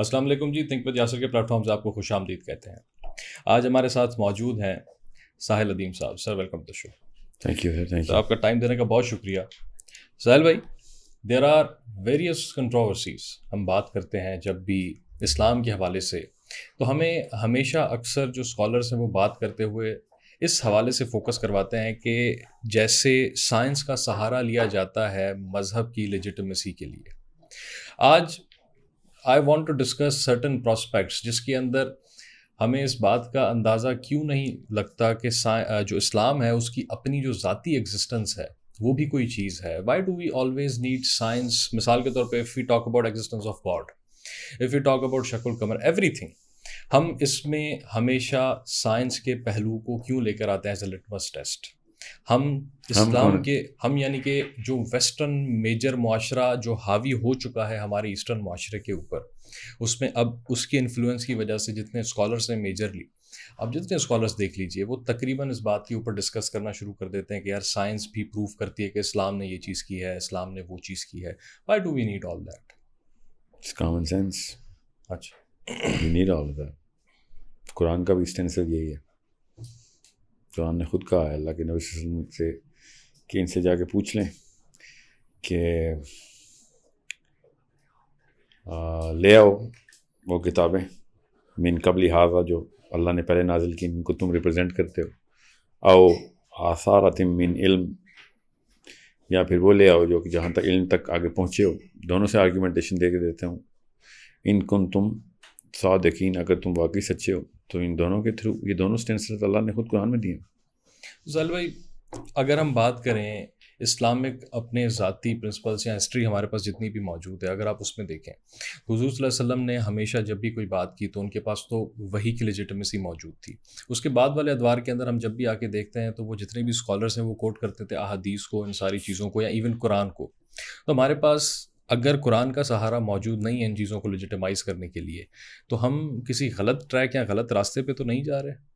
السلام علیکم جی، think with Yasir کے پلیٹ فارم سے آپ کو خوش آمدید کہتے ہیں۔ آج ہمارے ساتھ موجود ہیں ساحل ادیم صاحب۔ Sir welcome to show. Thank you sir, thank sir you. آپ کا ٹائم دینے کا بہت شکریہ۔ ساحل بھائی، دیر آر ویریس کنٹروورسیز، ہم بات کرتے ہیں جب بھی اسلام کے حوالے سے، تو ہمیں ہمیشہ اکثر جو اسکالرس ہیں وہ بات کرتے ہوئے اس حوالے سے فوکس کرواتے ہیں کہ جیسے سائنس کا سہارا لیا جاتا ہے مذہب کی لیجٹمیسی کے لیے۔ آج I want to discuss certain prospects جس کے اندر ہمیں اس بات کا اندازہ کیوں نہیں لگتا کہ جو اسلام ہے اس کی اپنی جو ذاتی ایگزسٹنس ہے وہ بھی کوئی چیز ہے۔ Why do we always need science? مثال کے طور پہ if we talk about existence of God, if you talk about شک القمر، ایوری تھنگ، ہم اس میں ہمیشہ سائنس کے پہلو کو کیوں لے کر آتے ہیں ایز اے لٹمس ٹیسٹ؟ ہم اسلام کے یعنی کہ جو ویسٹرن میجر معاشرہ جو حاوی ہو چکا ہے ہمارے ایسٹرن معاشرے کے اوپر، اس میں اب اس کے انفلوئنس کی وجہ سے جتنے اسکالرس ہیں میجرلی، اب جتنے اسکالرس دیکھ لیجئے وہ تقریباً اس بات کے اوپر ڈسکس کرنا شروع کر دیتے ہیں کہ یار سائنس بھی پروف کرتی ہے کہ اسلام نے یہ چیز کی ہے، اسلام نے وہ چیز کی ہے۔ Why do we need all that? It's common sense, اچھا، وی نیڈ آل دیٹ۔ قرآن کا بھی اسٹینسر یہی ہے۔ قرآن نے خود کہا ہے اللہ کے نبی صلی اللہ علیہ وسلم سے کہ ان سے جا کے پوچھ لیں کہ لے آؤ وہ کتابیں من قبل ھذا جو اللہ نے پہلے نازل کی، ان کو تم ریپرزینٹ کرتے ہو، او آثارۃ من علم، یا پھر وہ لے آؤ جو کہ جہاں تک علم تک آگے پہنچے ہو۔ دونوں سے آرگیومنٹیشن دے کے دیتا ہوں، ان کن تم صادقین، اگر تم واقعی سچے ہو تو ان دونوں کے تھرو یہ دونوں سٹینسز اللہ نے خود قرآن میں دیے ہیں۔ زل بھائی، اگر ہم بات کریں اسلامک اپنے ذاتی پرنسپلس یا ہسٹری ہمارے پاس جتنی بھی موجود ہے، اگر آپ اس میں دیکھیں، حضور صلی اللہ علیہ وسلم نے ہمیشہ جب بھی کوئی بات کی تو ان کے پاس تو وحی کی لیجٹمیسی موجود تھی۔ اس کے بعد والے ادوار کے اندر ہم جب بھی آ کے دیکھتے ہیں تو وہ جتنے بھی اسکالرس ہیں وہ کوٹ کرتے تھے احادیث کو، ان ساری چیزوں کو، یا ایون قرآن کو۔ تو ہمارے پاس اگر قرآن کا سہارا موجود نہیں ہے ان چیزوں کو لیجٹمائز کرنے کے لیے، تو ہم کسی غلط ٹریک یا غلط راستے پہ تو نہیں جا رہے؟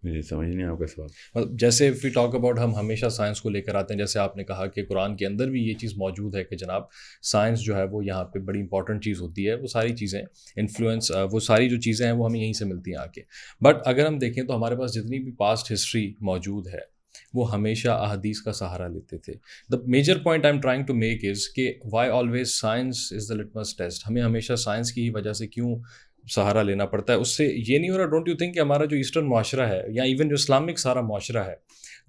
مجھے سمجھ نہیں آپ کا سوال۔ جیسے فی ٹاک اباؤٹ، ہم ہمیشہ سائنس کو لے کر آتے ہیں، جیسے آپ نے کہا کہ قرآن کے اندر بھی یہ چیز موجود ہے کہ جناب سائنس جو ہے وہ یہاں پہ بڑی امپورٹنٹ چیز ہوتی ہے، وہ ساری چیزیں انفلوئنس، وہ ساری جو چیزیں ہیں وہ ہمیں یہیں سے ملتی ہیں آ کے۔ بٹ اگر ہم دیکھیں تو ہمارے پاس جتنی بھی پاسٹ ہسٹری موجود ہے وہ ہمیشہ احادیث کا سہارا لیتے تھے۔ The major point I am trying to make is کہ why always science is the litmus test? ہمیں ہمیشہ سائنس کی ہی وجہ سے کیوں سہارا لینا پڑتا ہے؟ اس سے یہ نہیں ہو رہا، ڈونٹ یو تھنک کہ ہمارا جو ایسٹرن معاشرہ ہے یا ایون جو اسلامک سارا معاشرہ ہے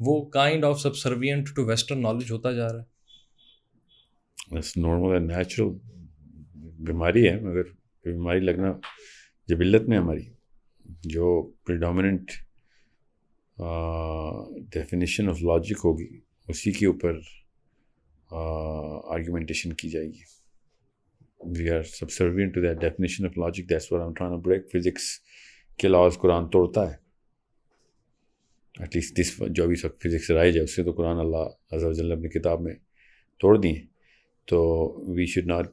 وہ kind of subservient to western knowledge ہوتا جا رہا ہے؟ بس نارمل ہے، نیچرل بیماری ہے، مگر بیماری لگنا جبلت میں ہماری جو پریڈومیننٹ ڈیفینیشن آف لاجک ہوگی اسی کے اوپر آرگیومنٹیشن کی جائے گی۔ We are subservient to that definition of logic. That's what I'm trying to break. Physics کے laws قرآن توڑتا ہے، ایٹ لیسٹ جو ابھی تک فزکس رائج ہے اس سے تو قرآن اللہ عز و جل اپنی کتاب میں توڑ دی ہیں۔ تو وی شوڈ ناٹ،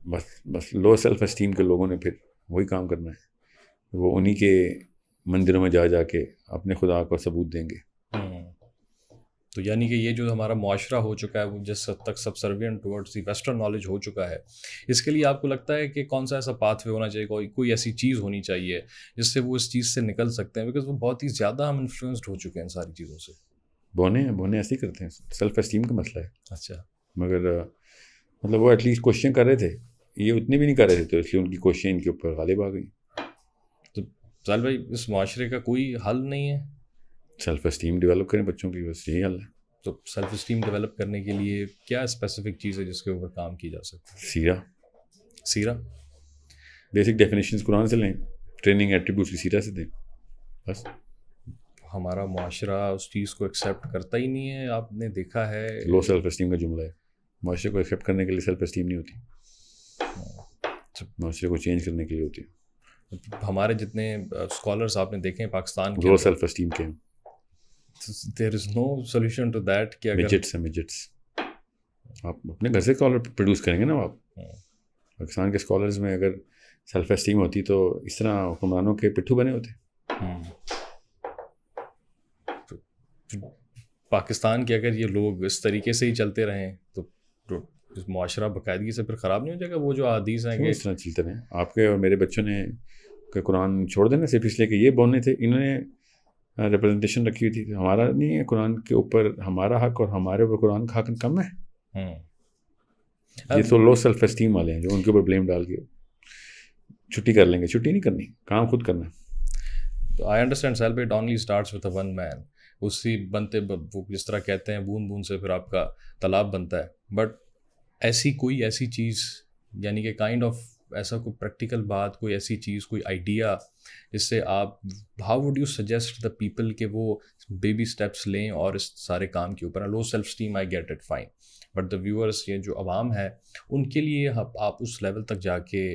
بس لو سیلف اسٹیم کے لوگوں نے پھر وہی کام کرنا ہے، وہ انہی کے مندروں میں جا کے اپنے خدا کو ثبوت دیں گے۔ تو یعنی کہ یہ جو ہمارا معاشرہ ہو چکا ہے وہ جس حد تک subservient towards the western knowledge ہو چکا ہے، اس کے لیے آپ کو لگتا ہے کہ کون سا ایسا پاتھ وے ہونا چاہیے، کوئی ایسی چیز ہونی چاہیے جس سے وہ اس چیز سے نکل سکتے ہیں؟ بیکاز وہ بہت ہی زیادہ ہم انفلوئنسڈ ہو چکے ہیں ان ساری چیزوں سے۔ بونے ایسے ہی کرتے ہیں، سیلف اسٹیم کا مسئلہ ہے۔ اچھا، مگر مطلب وہ ایٹ لیسٹ کوشچن کر رہے تھے، یہ اتنے بھی نہیں کر رہے تھے، تو اس لیے ان کی کوشچن ان کے اوپر غالب آ گئی۔ تو سال بھائی، اس معاشرے کا کوئی حل نہیں ہے؟ سیلف اسٹیم ڈیولپ کریں بچوں کی، بس یہی حل ہے۔ تو سیلف اسٹیم ڈیولپ کرنے کے لیے کیا اسپیسیفک چیز ہے جس کے اوپر کام کی جا سکتا ہے؟ سیرہ، بیسک ڈیفینیشنز قرآن سے لیں، ٹریننگ ایٹریبیوٹس کی سیرہ سے دیں، بس۔ ہمارا معاشرہ اس چیز کو ایکسیپٹ کرتا ہی نہیں ہے، آپ نے دیکھا ہے۔ لو سیلف اسٹیم کا جملہ ہے، معاشرے کو ایکسیپٹ کرنے کے لیے سیلف اسٹیم نہیں ہوتی، معاشرے کو چینج کرنے کے لیے ہوتی ہے۔ ہمارے جتنے اسکالرس آپ نے دیکھے ہیں پاکستان کے، لو سیلف اسٹیم کے ہیں، دیر از نو سولوشن ٹو دیٹ کہ میجٹس آپ اپنے گھر سے اسکالر پروڈیوس کریں گے نا۔ آپ پاکستان کے اسکالرز میں اگر سیلف اسٹیم ہوتی تو اس طرح حکمرانوں کے پٹھو بنے ہوتے۔ پاکستان کے اگر یہ لوگ اس طریقے سے ہی چلتے رہیں تو معاشرہ باقاعدگی سے پھر خراب نہیں ہو جائے گا؟ وہ جو احادیث ہیں کیوں کہ اس طرح چلتے رہے؟ آپ کے اور میرے بچوں نے کہ قرآن چھوڑ دینا صرف اس لیے کہ یہ بولنے تھے، انہوں نے ریپرزنٹیشن رکھی ہوئی تھی. ہمارا نہیں ہے قرآن کے اوپر ہمارا حق، اور ہمارے اوپر قرآن کا حق کم ہے. یہ تو لو سیلف اسٹیم والے ہیں جو ان کے اوپر بلیم ڈال کے چھٹی کر لیں گے. چھٹی نہیں کرنی، کام خود کرنا. تو I understand self it only starts with a one man. اسی بنتے وہ جس طرح کہتے ہیں بوند بوند سے پھر آپ کا تالاب بنتا ہے. بٹ ایسی چیز یعنی کہ کائنڈ آف ایسا کوئی پریکٹیکل بات، کوئی ایسی چیز، کوئی آئیڈیا جس سے آپ how would you suggest the people کہ وہ بیبی اسٹیپس لیں اور اس سارے کام کے اوپر. Low self esteem I get it fine, but the viewers, یہ جو عوام ہے ان کے لیے آپ اس لیول تک جا کے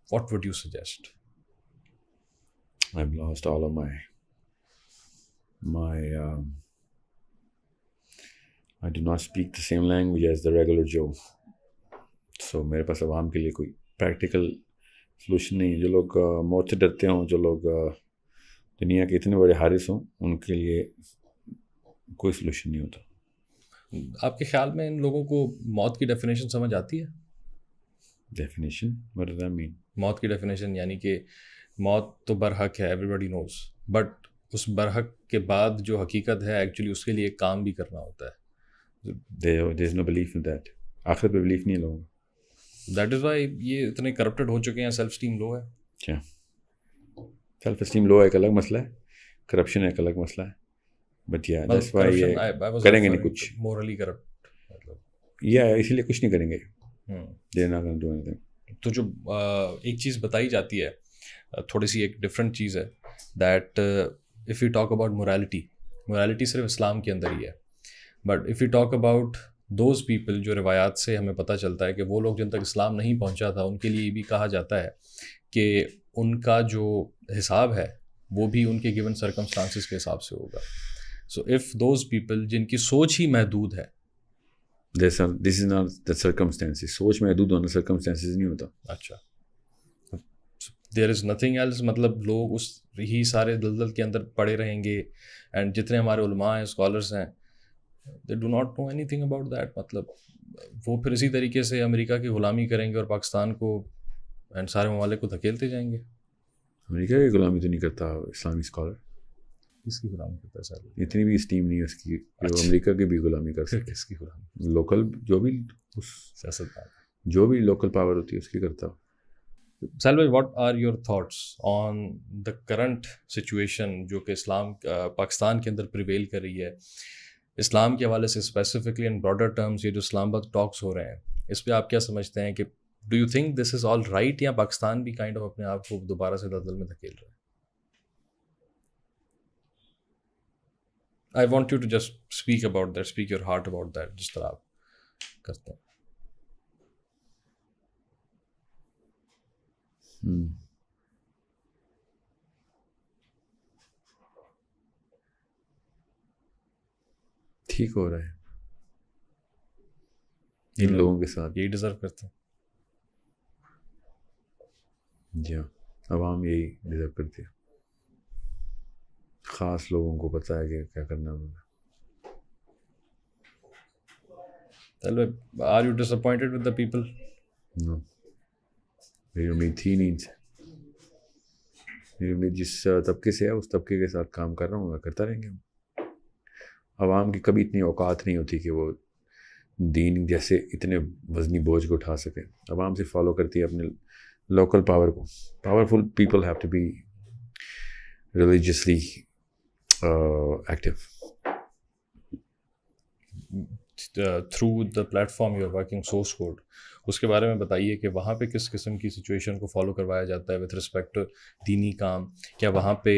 what would you suggest? I've lost all of my I do not speak the same language as the regular Joe. So میرے پاس عوام کے لیے کوئی پریکٹیکل سلوشن نہیں ہے. جو لوگ موت سے ڈرتے ہوں، جو لوگ دنیا کے اتنے بڑے حارث ہوں، ان کے لیے کوئی سلوشن نہیں ہوتا. آپ کے خیال میں ان لوگوں کو موت کی ڈیفینیشن سمجھ آتی ہے؟ Definition what does that mean؟ موت کی ڈیفینیشن یعنی کہ موت تو برحق ہے، ایوری بڈی نوز، بٹ اس برحق کے بعد جو حقیقت ہے ایکچولی اس کے لیے ایک کام بھی کرنا ہوتا ہے. there is no belief in that. آخرت پہ بلیف نہیں ہے لوگوں کو. دیٹ از وائی یہ اتنے کرپٹڈ ہو چکے ہیں، سیلف اسٹیم لو ہے. کیا سیلف اسٹیم لو ایک الگ مسئلہ ہے، کرپشن ایک الگ مسئلہ ہے. بٹ یا دیٹس وائی یہ کریں گے نہیں کچھ، مورلی کرپٹ مطلب یا اسی لیے کچھ نہیں کریں گے. دے نا گن ڈو اینی تھنگ. تو جو ایک چیز بتائی جاتی ہے، تھوڑی سی ایک ڈفرینٹ چیز ہے، that if you talk about morality صرف اسلام کے اندر ہی ہے. But if you talk about those people, جو روایات سے ہمیں پتہ چلتا ہے کہ وہ لوگ جن تک اسلام نہیں پہنچا تھا ان کے لیے یہ بھی کہا جاتا ہے کہ ان کا جو حساب ہے وہ بھی ان کے گیون سرکمسٹانسز کے حساب سے ہوگا. سو اف دوز پیپل جن کی سوچ ہی محدود ہے، دس از ناٹ دا سرکمسٹانسز. سوچ محدود ہونا سرکمسٹانسز نہیں ہوتا. اچھا، دیر از نتھنگ ایلس، مطلب لوگ اس ہی سارے دلدل کے اندر پڑے رہیں گے. اینڈ جتنے ہمارے علماء ہیں، اسکالرس ہیں، they do not know anything about that. مطلب وہ پھر اسی طریقے سے امریکہ کی غلامی کریں گے اور پاکستان کو اینڈ سارے ممالک کو دھکیلتے جائیں گے. امریکہ کی غلامی تو نہیں کرتا اسلامی اسکالر. کس کی غلامی کرتا ہے سر؟ اتنی بھی اسٹیم نہیں ہے اس کی جو امریکہ کی بھی غلامی کر سکے. کس کی غلامی؟ لوکل جو بھی سیاستدان، جو بھی لوکل پاور ہوتی ہے اس کی کرتا. سہیل بھائی، what are your thoughts on the current situation جو کہ اسلام پاکستان کے اندر پریویل کر رہی ہے؟ اسلام کے حوالے سے اسپیسیفکلی ان براڈر ٹرمز یہ جو اسلام آباد ٹاکس ہو رہے ہیں، اس پہ آپ کیا سمجھتے ہیں کہ do you think this is all right, یا پاکستان بھی کائنڈ آف اپنے آپ کو دوبارہ سے دلدل میں دھکیل رہا ہے؟ I want you to just speak about that, speak your heart about that, جس طرح آپ کرتے ہیں. ٹھیک ہو رہا ہے ان لوگوں کے ساتھ. یہی ڈیزرو کرتے ہیں. جی ہاں، عوام یہی ڈیزرو کرتی ہے. خاص لوگوں کو پتہ ہے کہ کیا کرنا ہے. Are you dish appointed with the people? نو، میری امید تھی نہیں ان سے. میری امید جس طبقے سے ہے اس طبقے کے ساتھ کام کر رہا ہوں، کرتا رہیں گے. عوام کی کبھی اتنی اوقات نہیں ہوتی کہ وہ دین جیسے اتنے وزنی بوجھ کو اٹھا سکے. عوام سے فالو کرتی ہے اپنے لوکل پاور کو. Powerful people have to be religiously active. Through the platform you are working source code, اس کے بارے میں بتائیے کہ وہاں پہ کس قسم کی سچویشن کو فالو کروایا جاتا ہے وتھ رسپیکٹ دینی کام. کیا وہاں پہ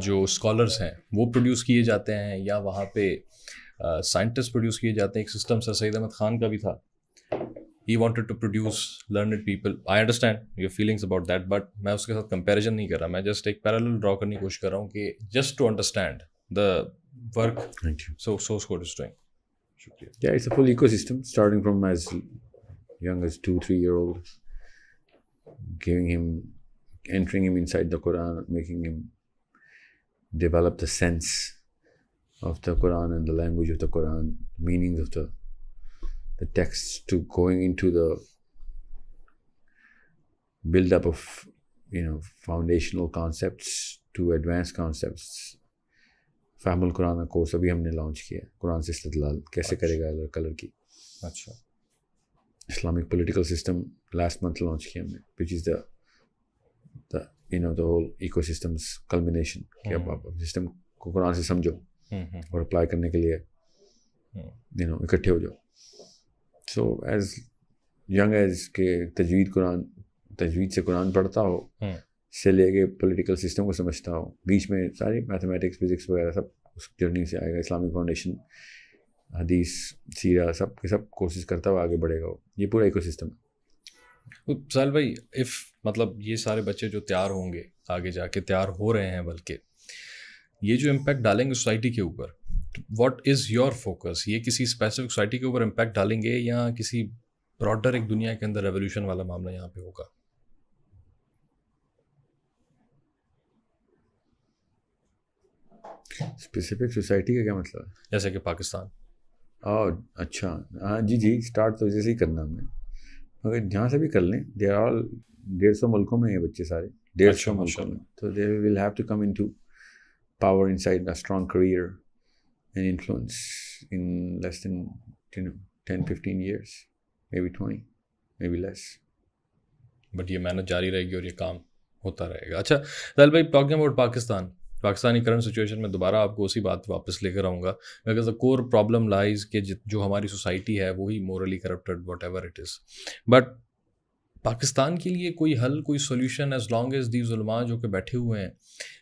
جو اسکالرس ہیں وہ پروڈیوس کیے جاتے ہیں، یا وہاں پہ سائنٹسٹ پروڈیوس کیے جاتے ہیں؟ ایک سسٹم سر سید احمد خان کا بھی تھا، he wanted to produce learned people. I understand your feelings about that, but میں اس کے ساتھ کمپیریزن نہیں کر رہا. میں جسٹ ایک پیرالل ڈرا کرنے کی کوشش کر رہا ہوں کہ just to understand the work source code is doing. شکریہ. Yeah, it's a full ecosystem, starting from as young as 2-3 year old, entering him inside the Quran, making him develop the sense of the Quran and the language of the Quran, meanings of the the texts to going into the build up of foundational concepts to advanced concepts. فہم القرآن کا course ابھی ہم نے launch کیا ہے. قرآن سے استدلال کیسے کرے گا کلر کی. اچھا. Islamic political system last month launch کیا ہم نے, which is the whole ecosystem's culmination. کہ اب آپ سسٹم کو قرآن سے سمجھو اور اپلائی کرنے کے لیے اکٹھے ہو جاؤ. سو ایز ینگ ایز کہ تجوید سے قرآن پڑھتا ہو سے لے کے پولیٹیکل سسٹم کو سمجھتا ہو, بیچ میں ساری میتھمیٹکس فزکس وغیرہ سب اس جرنی سے آئے گا. اسلامک فاؤنڈیشن, حدیث, سیرہ, سب کے سب کوشش کرتا ہوا آگے بڑھے گا. یہ پورا ایکو سسٹم ہے. سہیل بھائی, مطلب یہ سارے بچے جو تیار ہوں گے, آگے جا کے تیار ہو رہے ہیں, بلکہ یہ جو امپیکٹ ڈالیں گے سوسائٹی کے اوپر, واٹ از یور فوکس؟ یہ کسی اسپیسیفک سوسائٹی کے اوپر امپیکٹ ڈالیں گے یا کسی براڈر ایک دنیا کے اندر ریولیوشن والا معاملہ یہاں پہ ہوگا؟ اسپیسیفک سوسائٹی کا کیا مطلب ہے؟ جیسے کہ پاکستان. اچھا, ہاں جی اسٹارٹ تو جیسے ہی کرنا ہم نے, مگر جہاں سے بھی کر لیں. دے آر آل 150 ملکوں میں ہیں بچے سارے, 150 ملکوں میں. تو they will have to come in to power inside a strong career and influence in less than 10-15 years, maybe 20, maybe less. But یہ محنت جاری رہے گی اور یہ کام ہوتا رہے گا. اچھا سہیل بھائی, talking about Pakistani current situation میں دوبارہ آپ کو اسی بات واپس لے کر آؤں گا, because the cover problem lies کہ جو ہماری سوسائٹی ہے وہی morally corrupted what ever it is. But Pakistan کے لیے کوئی حل, کوئی solution, as long as these علماء جو کہ بیٹھے ہوئے ہیں,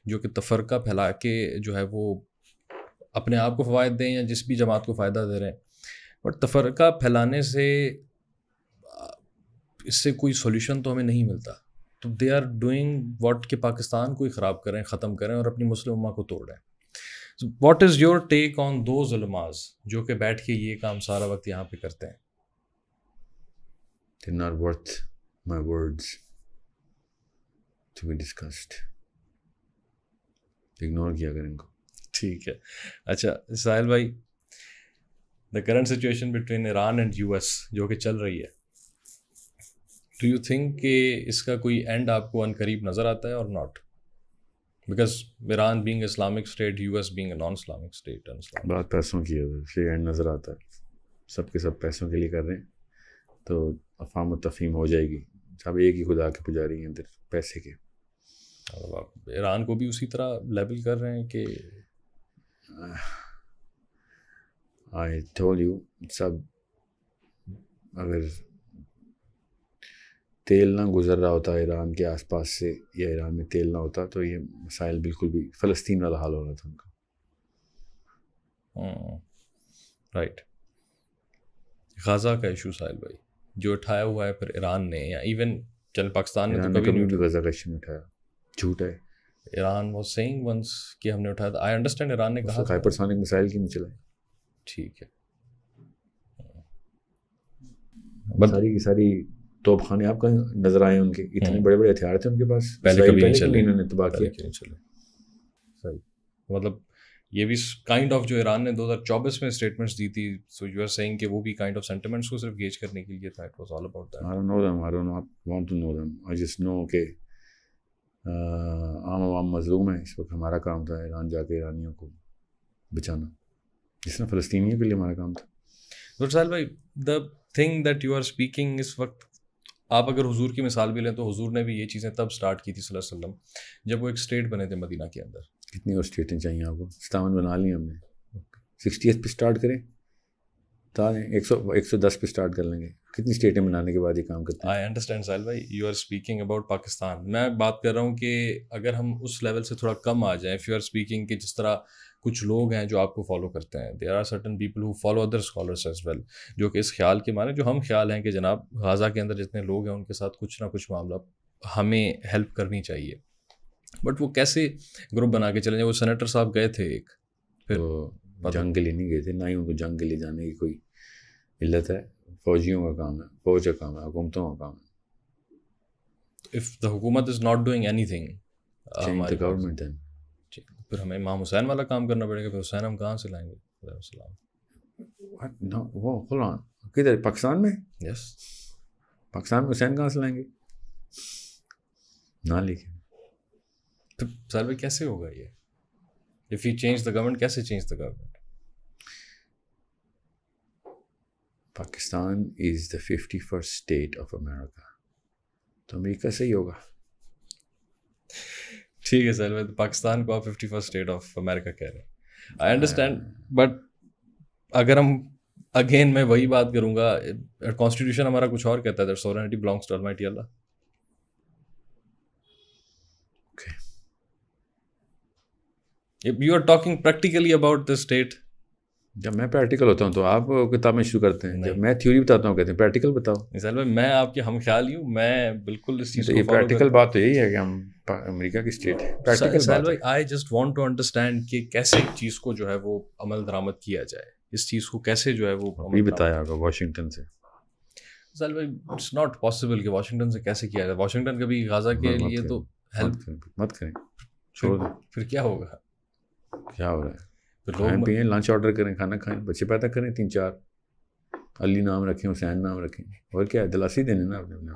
جو کہ تفرقہ پھیلا کے جو ہے وہ اپنے آپ کو فوائد دیں یا جس بھی جماعت کو فائدہ دے رہے ہیں, بٹ تفرقہ پھیلانے سے اس سے کوئی سولوشن تو ہمیں نہیں ملتا. تو دے آر ڈوئنگ واٹ کہ پاکستان کو ہی خراب کریں, ختم کریں اور اپنی مسلم امہ کو توڑ رہے ہیں. What is your take on those علماز جو کہ بیٹھ کے یہ کام سارا وقت یہاں پہ کرتے ہیں؟ They're not worth my words to be discussed. Ignore کیا کریں ان کو. ٹھیک ہے. اچھا ساحل بھائی, دا current situation between Iran and U S جو کہ چل رہی ہے, ڈو یو تھنک کہ اس کا کوئی اینڈ آپ کو ان قریب نظر آتا ہے اور not? Because Iran being Islamic state, U S being a naan Islamic state. بات پیسوں کی ہے, اس لیے اینڈ نظر آتا ہے. سب کے سب پیسوں کے لیے کر رہے ہیں, تو افہام و تفہیم ہو جائے گی. سب ایک ہی خدا کے پجاری ہیں ادھر, پیسے کے. آپ ایران کو بھی اسی طرح لیبل کر رہے ہیں کہ آئی ٹول یو, سب اگر تیل نہ گزر رہا ہوتا ایران کے آس پاس سے, یا ایران میں تیل نہ ہوتا, تو یہ مسائل بالکل بھی فلسطین والا حال ہو رہا تھا ان کا. رائٹ. غزہ کا ایشو ساحل بھائی جو اٹھایا ہوا ہے پھر ایران نے, یا ایون چل پاکستان نے تو کبھی بھی غزہ کا ایشو اٹھایا. جھوٹ ہے. ایران واز سیئنگ ونس کہ ہم نے اٹھایا تھا. آئی انڈرسٹینڈ ایران نے کہا ہائپرسونک میسائل کی نہیں چلائے. ٹھیک ہے. ساری کی ساری توپ خانے آپ کا نظر آئے ان کے, اتنے بڑے بڑے ہتھیار تھے ان کے پاس, پہلے کبھی نہیں چلے, انہوں نے تباہ کیا. صحیح. مطلب یہ بھی کائنڈ آف جو ایران نے 2024 میں اسٹیٹمنٹس دی تھی, سو یو آر سیئنگ کہ وہ بھی کائنڈ آف سینٹیمنٹس کو صرف گیج کرنے کے لیے تھا. It was all about that. I don't know them. I do not want to know them. I just know کہ عام مظلوم ہے. اس وقت ہمارا کام تھا ایران جا کے ایرانیوں کو بچانا, جس طرح فلسطینیوں کے لیے ہمارا کام تھا. تو ساحل بھائی, the thing that you are speaking اس وقت, آپ اگر حضور کی مثال بھی لیں تو حضور نے بھی یہ چیزیں تب سٹارٹ کی تھی صلی اللہ علیہ وسلم جب وہ ایک اسٹیٹ بنے تھے مدینہ کے اندر. کتنی اور اسٹیٹیں چاہیے آپ کو؟ 57 بنا لی ہم نے. 60th پہ اسٹارٹ کریں, 110 پہ اسٹارٹ کر لیں گے. کتنی اسٹیٹیں بنانے کے بعد یہ کام کرتے ہیں؟ آئی انڈرسٹینڈ ساحل بھائی, you are speaking about Pakistan. میں بات کر رہا ہوں کہ اگر ہم اس لیول سے تھوڑا کم آ جائیں, اف یو آر اسپیکنگ کہ جس طرح کچھ لوگ ہیں جو آپ کو فالو کرتے ہیں, there are certain people who follow other scholars as well, جو کہ اس خیال کے معنی جو ہم خیال ہیں کہ جناب غزہ کے اندر جتنے لوگ ہیں ان کے ساتھ کچھ نہ کچھ معاملہ ہمیں ہیلپ کرنی چاہیے. بٹ وہ کیسے گروپ بنا کے چلیں جائیں؟ وہ سینیٹر صاحب گئے تھے ایک, پھر جنگ کے لیے نہیں گئے تھے, نہ ہی ان کو جنگ کے لیے جانے کی کوئی علت ہے. فوجیوں کا کام ہے, فوج کا کام ہے, حکومتوں کا کام ہے. اف دا حکومت is not doing anything, change the government then. پھر ہمیں امام حسین والا کام کرنا پڑے گا. پھر حسین ہم کہاں سے لائیں گے؟ وہ hold on, کدھر؟ پاکستان میں؟ یس. پاکستان میں حسین کہاں سے لائیں گے؟ نہ لکھیں. تو سر بھائی کیسے ہوگا یہ؟ if we change the government, کیسے change the government؟ Pakistan is the 51st state of امریکہ. تو امریکہ سے ہی ہوگا. ٹھیک ہے سر بھائی, پاکستان کو آپ 51st اسٹیٹ آف امریکہ کہہ رہے ہیں. آئی انڈرسٹینڈ, بٹ اگر ہم اگین میں وہی بات کروں گا, کانسٹیٹیوشن ہمارا کچھ اور کہتا ہے that sovereignty belongs to Almighty Allah. You are talking practically about the state. جب میں پریکٹیکل ہوتا ہوں تو آپ کتابیں شروع کرتے ہیں, جب میں تھیوری بتاتا ہوں کہتے ہیں پریکٹیکل بتاؤ. مثال میں آپ کے ہم خیال ہی ہوں, میں بالکل اس چیز کو یہ پریکٹیکل بات تو یہی ہے کہ ہم امریکہ کی اسٹیٹ ہے. پریکٹیکل بات ہے. I just want to understand کہ کیسے ایک چیز کو جو ہے وہ عمل درآمد کیا جائے, اس چیز کو کیسے جو ہے وہ یہ بتایا ہوگا واشنگٹن سے. سر بھائی اٹس ناٹ پاسبل کہ واشنگٹن سے کیسے کیا جائے. واشنگٹن کبھی غزہ کے لیے تو ہیلپ مت کریں, چھوڑ دیں. پھر کیا ہوگا؟ کیا ہو رہا ہے؟ کھائیں پئیں, لنچ آرڈر کریں, کھانا کھائیں, بچے پیدا کریں 3-4, علی نام رکھیں, حسین نام رکھیں, اور کیا ہے, دلاسی دینے نا اپنے اپنے.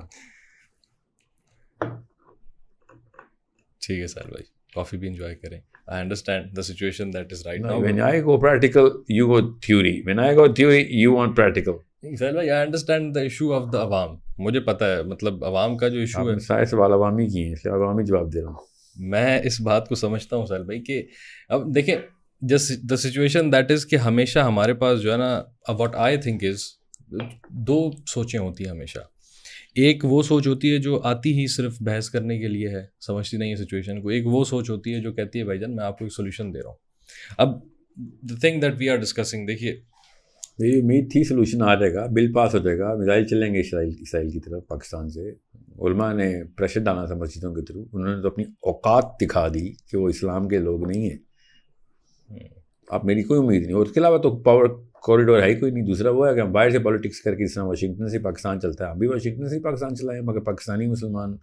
ٹھیک ہے سر بھائی, کافی بھی انجوائے کریں. I understand the situation that is right now. When I go practical, you go theory. When I go theory, you want practical. سر بھائی I understand the issue of the عوام. مجھے پتہ ہے, مطلب عوام کا جو ایشو ہے, سارے سوال عوامی کی ہیں, اس لیے عوامی جواب دے رہا ہوں. میں اس بات کو سمجھتا ہوں سر بھائی کہ اب دیکھیں دا سچویشن دیٹ از کہ ہمیشہ ہمارے پاس جو ہے نا, واٹ آئی تھنک از, دو سوچیں ہوتی ہیں ہمیشہ. ایک وہ سوچ ہوتی ہے جو آتی ہی صرف بحث کرنے کے لیے ہے, سمجھتی نہیں ہے سچویشن کو. ایک وہ سوچ ہوتی ہے جو کہتی ہے بھائی جان میں آپ کو ایک سولوشن دے رہا ہوں. اب the thing that we are discussing, دیکھیے میری امید تھی سولوشن آ جائے گا, بل پاس ہو جائے گا, میزائل چلیں گے اسرائیل کی طرف پاکستان سے. علماء نے پریشر ڈالا تھا مسجدوں کے تھرو, انہوں نے تو اپنی اوقات دکھا دی کہ وہ اسلام کے لوگ نہیں ہیں. اب میری کوئی امید نہیں. اور اس کے علاوہ تو پاور کوریڈور ہے ہی کوئی نہیں. دوسرا وہ ہے کہ ہم باہر سے پالیٹکس کر کے, جس طرح واشنگٹن سے پاکستان چلتا ہے, ہم بھی واشنگٹن سے پاکستان چلائیں, مگر پاکستانی مسلمان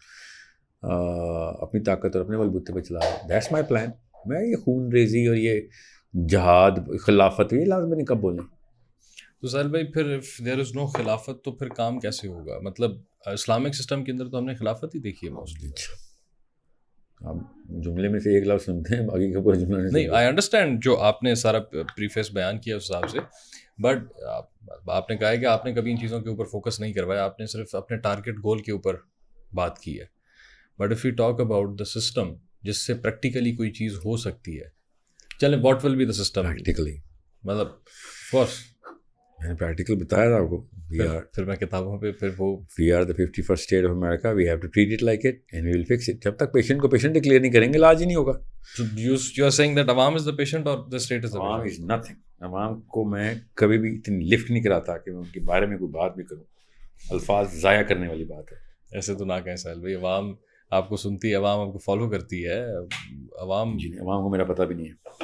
اپنی طاقت اور اپنے بلبوتے پہ چلا رہے ہیں. That's my plan. میں یہ خون ریزی اور یہ جہاد خلافت یہ لازم نہیں کب بولیں. تو سر بھائی پھر دیر از نو خلافت تو پھر کام کیسے ہوگا؟ مطلب اسلامک سسٹم کے اندر تو ہم نے خلافت ہی دیکھی ہے موسٹلی. آپ جملے میں سے ایک لفظ سنتے ہیں, باقی کا پورا جملہ نہیں. آئی انڈرسٹینڈ جو آپ نے سارا پریفیس بیان کیا اس حساب سے, بٹ آپ نے کہا ہے کہ آپ نے کبھی ان چیزوں کے اوپر فوکس نہیں کروایا, آپ نے صرف اپنے ٹارگیٹ گول کے اوپر بات کی ہے. But if you talk about the system جس سے پریکٹیکلی کوئی چیز ہو سکتی ہے, چلیں what will be the system practically, مطلب کورس میں نے پریکٹیکل بتایا تھا آپ کو. پھر میں کتابوں پہ پھر وہ we are the 51st state of America, we have to treat it like it and we will fix it. جب تک پیشنٹ کو پیشنٹ ڈکلیئر نہیں کریں گے, علاج ہی نہیں ہوگا. یو آر سیئنگ دیٹ عوام از دا پیشنٹ اور دا اسٹیٹ از دا عوام از نتھنگ. عوام کو میں کبھی بھی اتنی لفٹ نہیں کراتا کہ میں ان کے بارے میں کوئی بات بھی کروں. الفاظ ضائع کرنے والی بات ہے. ایسے تو نہ کہیں سہیل بھائی, عوام آپ کو سنتی ہے, عوام آپ کو فالو کرتی ہے. عوام عوام کو میرا پتہ بھی نہیں ہے.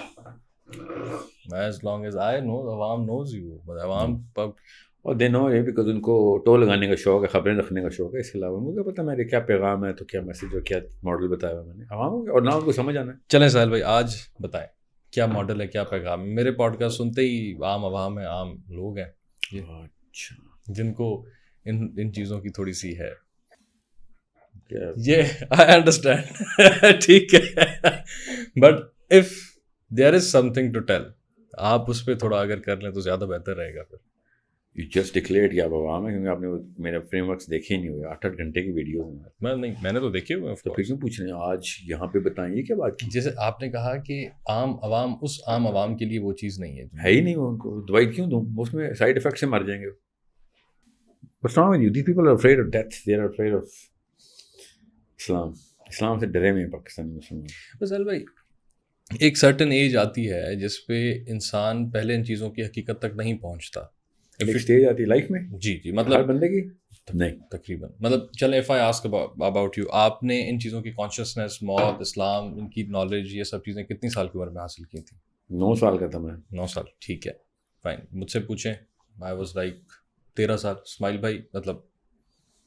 as long as I know, عوام knows you. عوام اور دے نو یہ بیکاز ان کو ٹول لگانے کا شوق ہے, خبریں رکھنے کا شوق ہے. اس کے علاوہ مجھے پتہ میرے کیا پیغام ہے, تو کیا میسیج اور کیا ماڈل بتایا ہوا میں نے عوام کو, اور نہ ان کو سمجھ آنا ہے. چلیں سہیل بھائی آج بتائیں کیا ماڈل ہے, کیا پیغام ہے. میرے پوڈ کاسٹ سنتے ہی عام عوام ہے, عام لوگ ہیں جن کو ان چیزوں کی تھوڑی سی ہے. یہ آئی انڈرسٹینڈ, ٹھیک ہے, but if there is something to tell, آپ اس پہ تھوڑا اگر کر لیں تو زیادہ بہتر رہے گا. پھر یو جسٹ ڈکلیئر کیا عوام ہے, کیونکہ آپ نے میرے فریم ورکس دیکھے ہی نہیں ہوئے. 8-8 گھنٹے کی ویڈیوز ہیں. میں نے تو دیکھے ہوئے. تو پھر کیوں پوچھ رہے ہیں آج یہاں پہ بتائیں, یہ کیا بات کی؟ جیسے آپ نے کہا کہ عام عوام, اس عام عوام کے لیے وہ چیز نہیں ہے ہی نہیں. وہ ان کو دوائی کیوں دوں, اس میں سائڈ افیکٹ سے مر جائیں گے. What's wrong with you? These people are afraid of death. They are afraid of اسلام. اسلام سے ڈرے میں پاکستانی مسلمان. بس بھائی ایک سرٹن ایج آتی ہے جس پہ انسان پہلے ان چیزوں کی حقیقت تک نہیں پہنچتا. ایک اسٹیج آتی ہے لائف میں, جی مطلب ہر بندے کی نہیں تقریباً. مطلب چلیں if I ask about you, آپ نے ان چیزوں کی کانشیسنیس, موت, اسلام, ان کی نالج, یہ سب چیزیں کتنی سال کی عمر میں حاصل کی تھیں؟ 9 سال کا تھا میں. 9 سال, ٹھیک ہے فائن. مجھ سے پوچھیں, آئی واز لائک 13 سال. اسماعیل بھائی مطلب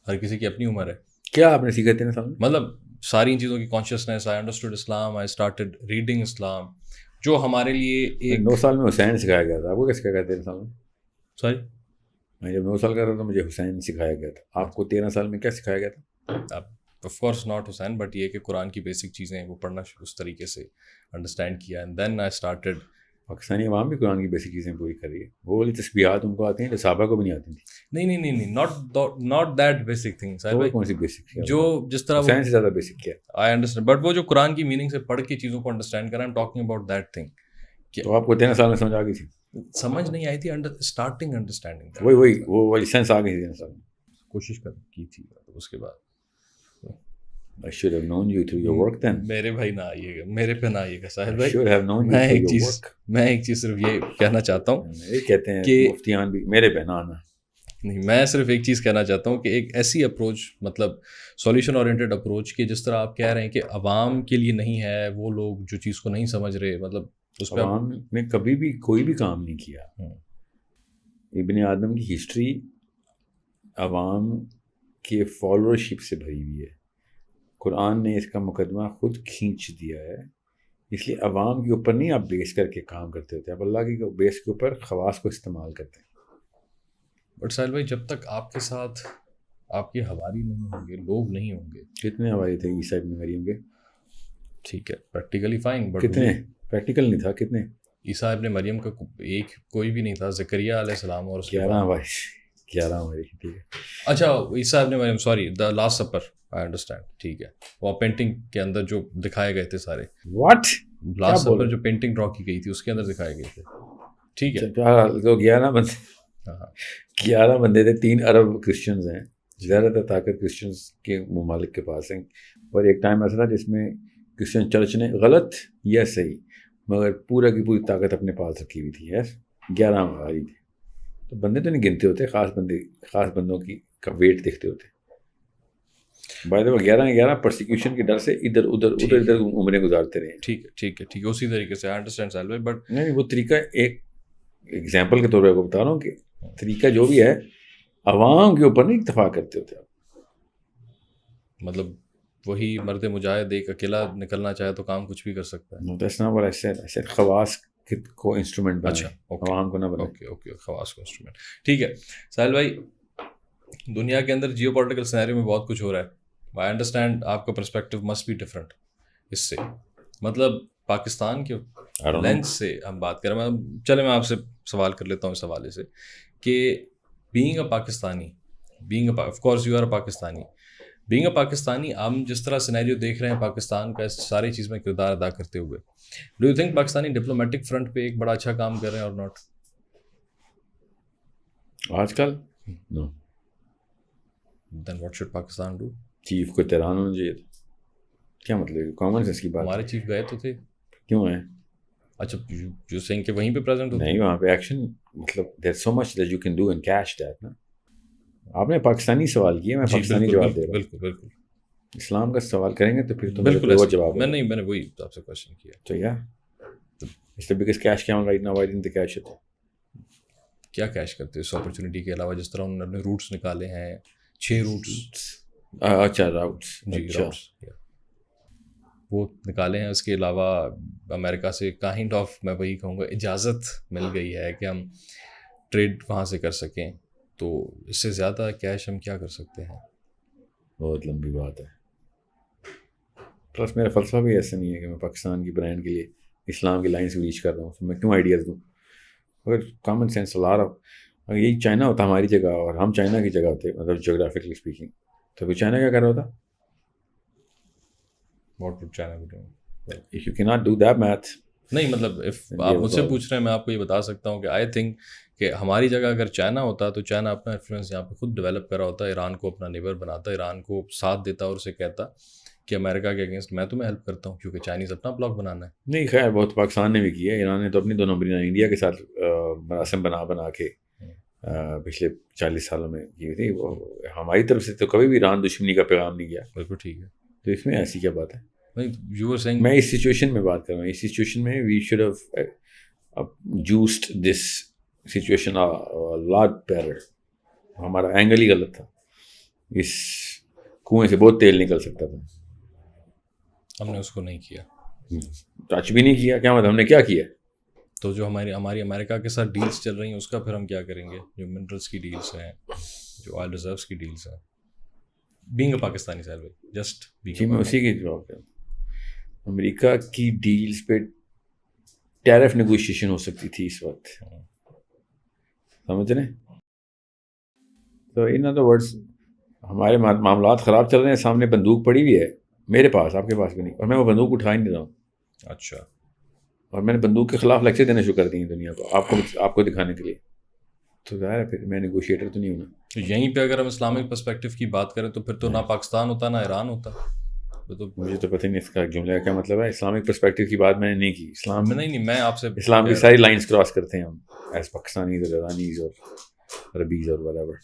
ہر کسی کی اپنی عمر ہے. کیا آپ نے سیکھا 13 سال میں؟ مطلب ساری ان چیزوں کی consciousness, I understood Islam, I started reading Islam, جو ہمارے لیے ایک 9 سال میں حسین سکھایا گیا تھا. آپ کو کیا سکھایا گیا 13 سال میں؟ سوری میں جب 9 سال کا تھا تو مجھے حسین سکھایا گیا تھا. آپ کو 13 سال میں کیا سکھایا گیا تھا؟ Of course not Hussain, but یہ کہ قرآن کی بیسک چیزیں وہ پڑھنا اس طریقے سے انڈرسٹینڈ کیا، and then I started. Pakistani عوام بھی قرآن کی بیسک چیزیں پوری کر رہی ہے. وہ والی تسبیحات ان کو آتی ہیں جو صحابہ کو بھی نہیں آتی تھیں. نہیں، ناٹ دیٹ بیسک تھنگ ساحل بھائی. کون سی بیسک؟ جو جس طرح حسین سے زیادہ بیسک کیا؟ آئی انڈرسٹینڈ، بٹ وہ جو قرآن کی میننگ سے پڑھ کے چیزوں کو انڈرسٹینڈ کرنا، I am talking about that thing. تو آپ کو 13 سال میں سمجھ آ گئی تھی؟ سمجھ نہیں آئی تھی، اسٹارٹنگ انڈرسٹینڈنگ. وہی سینس آ گئی تھی 13 سال میں. کوشش کی تھی اس کے بعد. I should have known you through your work then. میرے بھائی نہ آئیے گا، میرے پہ نہ آئیے گا ساحل بھائی. should have known you میں through your work. میں ایک چیز صرف یہ کہنا چاہتا ہوں یہ کہتے ہیں کہ مفتیان بھی میرے پہ نہ آنا. نہیں، میں صرف ایک چیز کہنا چاہتا ہوں کہ ایک ایسی اپروچ، مطلب سولیوشن اورینٹیڈ اپروچ، کہ جس طرح آپ کہہ رہے ہیں کہ عوام کے لیے نہیں ہے، وہ لوگ جو چیز کو نہیں سمجھ رہے، مطلب اس پہ عوام نے کبھی بھی کوئی بھی کام نہیں کیا. ابن آدم کی ہسٹری عوام کے فالوورشپ سے بھری ہوئی ہے. قرآن نے اس کا مقدمہ خود کھینچ دیا ہے. اس لیے عوام کے اوپر نہیں آپ بیس کر کے کام کرتے ہوتے، آپ اللہ کے بیس کے اوپر خواص کو استعمال کرتے ہیں. بٹ ساحل بھائی، جب تک آپ کے ساتھ آپ کے حواری نہیں ہوں گے، لوگ نہیں ہوں گے. کتنے حوالے تھے عیسیٰ ابن مریم کے؟ ٹھیک ہے، پریکٹیکلی فائن، بٹ کتنے؟ پریکٹیکل نہیں تھا. کتنے؟ عیسیٰ ابن مریم کا ایک کوئی بھی نہیں تھا. زکریا علیہ السلام اور 11 ہماری. ٹھیک ہے. اچھا، عیسیٰ ابن مریم، sorry, the last supper, I understand. ٹھیک ہے، وہ پینٹنگ کے اندر جو دکھائے گئے تھے سارے، واٹ لاسٹ سپر جو پینٹنگ ڈرا کی گئی تھی اس کے اندر دکھائے گئے تھے. ٹھیک ہے، 11 بندے تھے. 3 ارب کرسچنز ہیں. زیادہ تر طاقت کرسچنز کے ممالک کے پاس ہیں. اور ایک ٹائم ایسا تھا جس میں کرسچن چرچ نے غلط یا صحیح مگر پورا کی پوری طاقت اپنے پاس رکھی ہوئی تھی. 11 ہماری تھی. تو بندے تو نہیں گنتے ہوتے، خاص بندوں کی کا ویٹ دیکھتے ہوتے. بائی دا وے 11 پرسیکیوشن کے ڈر سے ادھر ادھر عمریں گزارتے رہے. ٹھیک ہے، اسی طریقے سے. آئی انڈرسٹینڈ ساحل بھائی، بٹ نہیں، وہ طریقہ ایک ایگزامپل کے طور پہ بتا رہا ہوں کہ طریقہ جو بھی ہے عوام کے اوپر نہیں اتفاق کرتے ہوتے آپ. مطلب وہی مرد مجاہد ایک اکیلا نکلنا چاہے تو کام کچھ بھی کر سکتا ہے. that's not what I said. خواص کو انسٹرومنٹ بنائیں. اچھا، عوام کو نہ بنائیں. اوکے، خواص کو انسٹرومنٹ. ٹھیک ہے ساحل بھائی، دنیا کے اندر جیو پولیٹیکل سینیریو میں بہت کچھ ہو رہا ہے. آئی انڈرسٹینڈ آپ کا پرسپیکٹو مسٹ بی ڈفرینٹ اس سے. مطلب پاکستان کے لینس سے ہم بات کریں. چلے میں آپ سے سوال کر لیتا ہوں اس حوالے سے کہ being a Pakistani, of course you are a Pakistani, being a Pakistani, ہم جس طرح سینیریو دیکھ رہے ہیں پاکستان کا اس ساری چیز میں کردار ادا کرتے ہوئے، do you think Pakistani diplomatic front پہ ایک بڑا اچھا کام کر رہے ہیں اور ناٹ آج کل؟ No. Then what should Pakistan do? Chief کو تیران ہونا چاہیے تھا. کیا مطلب؟ کامن سینس کی بات. ہمارے چیف گئے تو تھے. کیوں ہیں؟ اچھا، جو سنگ کے وہیں پہ پریزنٹ ہوتے نہیں، وہاں پہ ایکشن، مطلب there so much that you can do and cash that نا. آپ نے پاکستانی سوال کیا، میں پاکستانی جواب دے رہا ہوں. بالکل. اسلام کا سوال کریں گے تو پھر تو بالکل وہ جواب میں نے وہی آپ سے کوشچن کیا. تو یا اس لیے بیکاز کیش کیا رائٹ نا، why didn't they cash it? کیا کیش کرتے اس اپرچونیٹی کے علاوہ، جس طرح انہوں نے اپنے روٹس نکالے ہیں 6 روٹس. اچھا، راؤٹس. راؤٹس وہ نکالے ہیں. اس کے علاوہ امریکہ سے کائنڈ آف، میں وہی کہوں گا، اجازت مل گئی ہے کہ ہم ٹریڈ وہاں سے کر سکیں. تو اس سے زیادہ کیش ہم کیا کر سکتے ہیں؟ بہت لمبی بات ہے. پلس میرا فلسفہ بھی ایسا نہیں ہے کہ میں پاکستان کی برانڈ کے لیے اسلام کی لائن سے ریچ کر رہا ہوں. تو میں کیوں آئیڈیاز دوں؟ اگر کامن سینس لا رہا ہوں، اگر یہی چائنا ہوتا ہماری جگہ اور ہم چائنا کی جگہ ہوتے، مطلب جیوگرافکلی اسپیکنگ، تو پھر چائنا کیا کر رہا ہوتا؟ What would China be doing? If you cannot do that math. نہیں، مطلب آپ مجھ سے پوچھ رہے ہیں، میں آپ کو یہ بتا سکتا ہوں کہ آئی تھنک کہ ہماری جگہ اگر چائنا ہوتا تو چائنا اپنا انفلوئنس یہاں پہ خود ڈیولپ کرا ہوتا، ایران کو اپنا نیبر بناتا، ایران کو ساتھ دیتا اور اسے کہتا کہ امریکہ کے اگینسٹ میں تمہیں ہیلپ کرتا ہوں کیونکہ چائنیز اپنا بلاک بنانا ہے. نہیں، خیر بہت پاکستان نے بھی کیا ہے. ایران نے تو اپنی 2 نمبریاں انڈیا کے ساتھ مراسم بنا کے پچھلے 40 سالوں میں کی تھی. وہ ہماری طرف سے تو کبھی بھی ایران دشمنی کا پیغام نہیں گیا. بالکل ٹھیک ہے. تو اس میں ایسی کیا بات ہے؟ میں اس سچویشن میں بات کر رہا ہوں. اس سچویشن میں we should have used this situation lot better. ہمارا اینگل ہی غلط تھا. اس کنویں سے بہت تیل نکل سکتا تھا. ہم نے اس کو نہیں کیا، ٹچ بھی نہیں کیا. کیا مطلب ہم نے کیا کیا؟ تو جو ہماری امریکہ کے ساتھ ڈیلز چل رہی ہیں اس کا پھر ہم کیا کریں گے؟ جو منرلس کی ڈیلز ہیں، جو آئل ریزروس کی ڈیلز ہیں، بینگ اے پاکستانی سہیل بھائی، جسٹ جی میں اسی کی جواب کروں. امریکہ کی ڈیلز پہ ٹیرف نیگوشیشن ہو سکتی تھی اس وقت، سمجھ رہے ہیں؟ تو ان ادر ورڈس ہمارے معاملات خراب چل رہے ہیں، سامنے بندوق پڑی ہوئی ہے میرے پاس، آپ کے پاس بھی نہیں، اور میں وہ بندوق اٹھا ہی نہیں رہا ہوں. اچھا. اور میں نے بندوق کے خلاف لیکچر دینا شروع کر دی ہیں دنیا کو، آپ کو دکھانے کے لیے. تو ظاہر ہے پھر میں نیگوشیٹر تو نہیں ہونا. تو یہیں پہ اگر ہم اسلامک پرسپیکٹو کی بات کریں تو پھر تو نہ پاکستان ہوتا نہ ایران ہوتا. مجھے تو پتہ نہیں اس کا جملے کا کیا مطلب ہے. اسلامک پرسپیکٹو کی بات میں نے نہیں کی. اسلام نہیں میں آپ سے اسلام کی ساری لائنس کراس کرتے ہیں ہم ایز پاکستانیز اور ایرانیز اور عربیز اور whatever.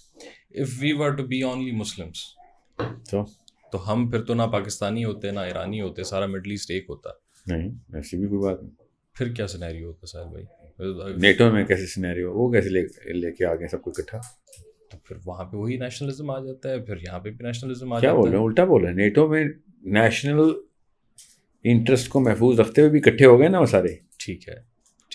If we were to be only Muslims تو ہم پھر تو نہ پاکستانی ہوتے نہ ایرانی ہوتے، سارا مڈل ایسٹ ایک ہوتا. نہیں ایسی بھی کوئی بات نہیں. پھر کیا سینیریو ہوتا ساحل بھائی؟ نیٹو میں کیسے سینیریو، وہ کیسے لے کے آ گئے سب کو اکٹھا؟ تو پھر وہاں پہ وہی نیشنلزم آ جاتا ہے، پھر یہاں پہ بھی نیشنلزم آ کیا جاتا ہے. بول رہے ہیں؟ الٹا بول رہے ہیں. نیٹو میں نیشنل انٹرسٹ کو محفوظ رکھتے ہوئے بھی اکٹھے ہو گئے نا وہ سارے. ٹھیک ہے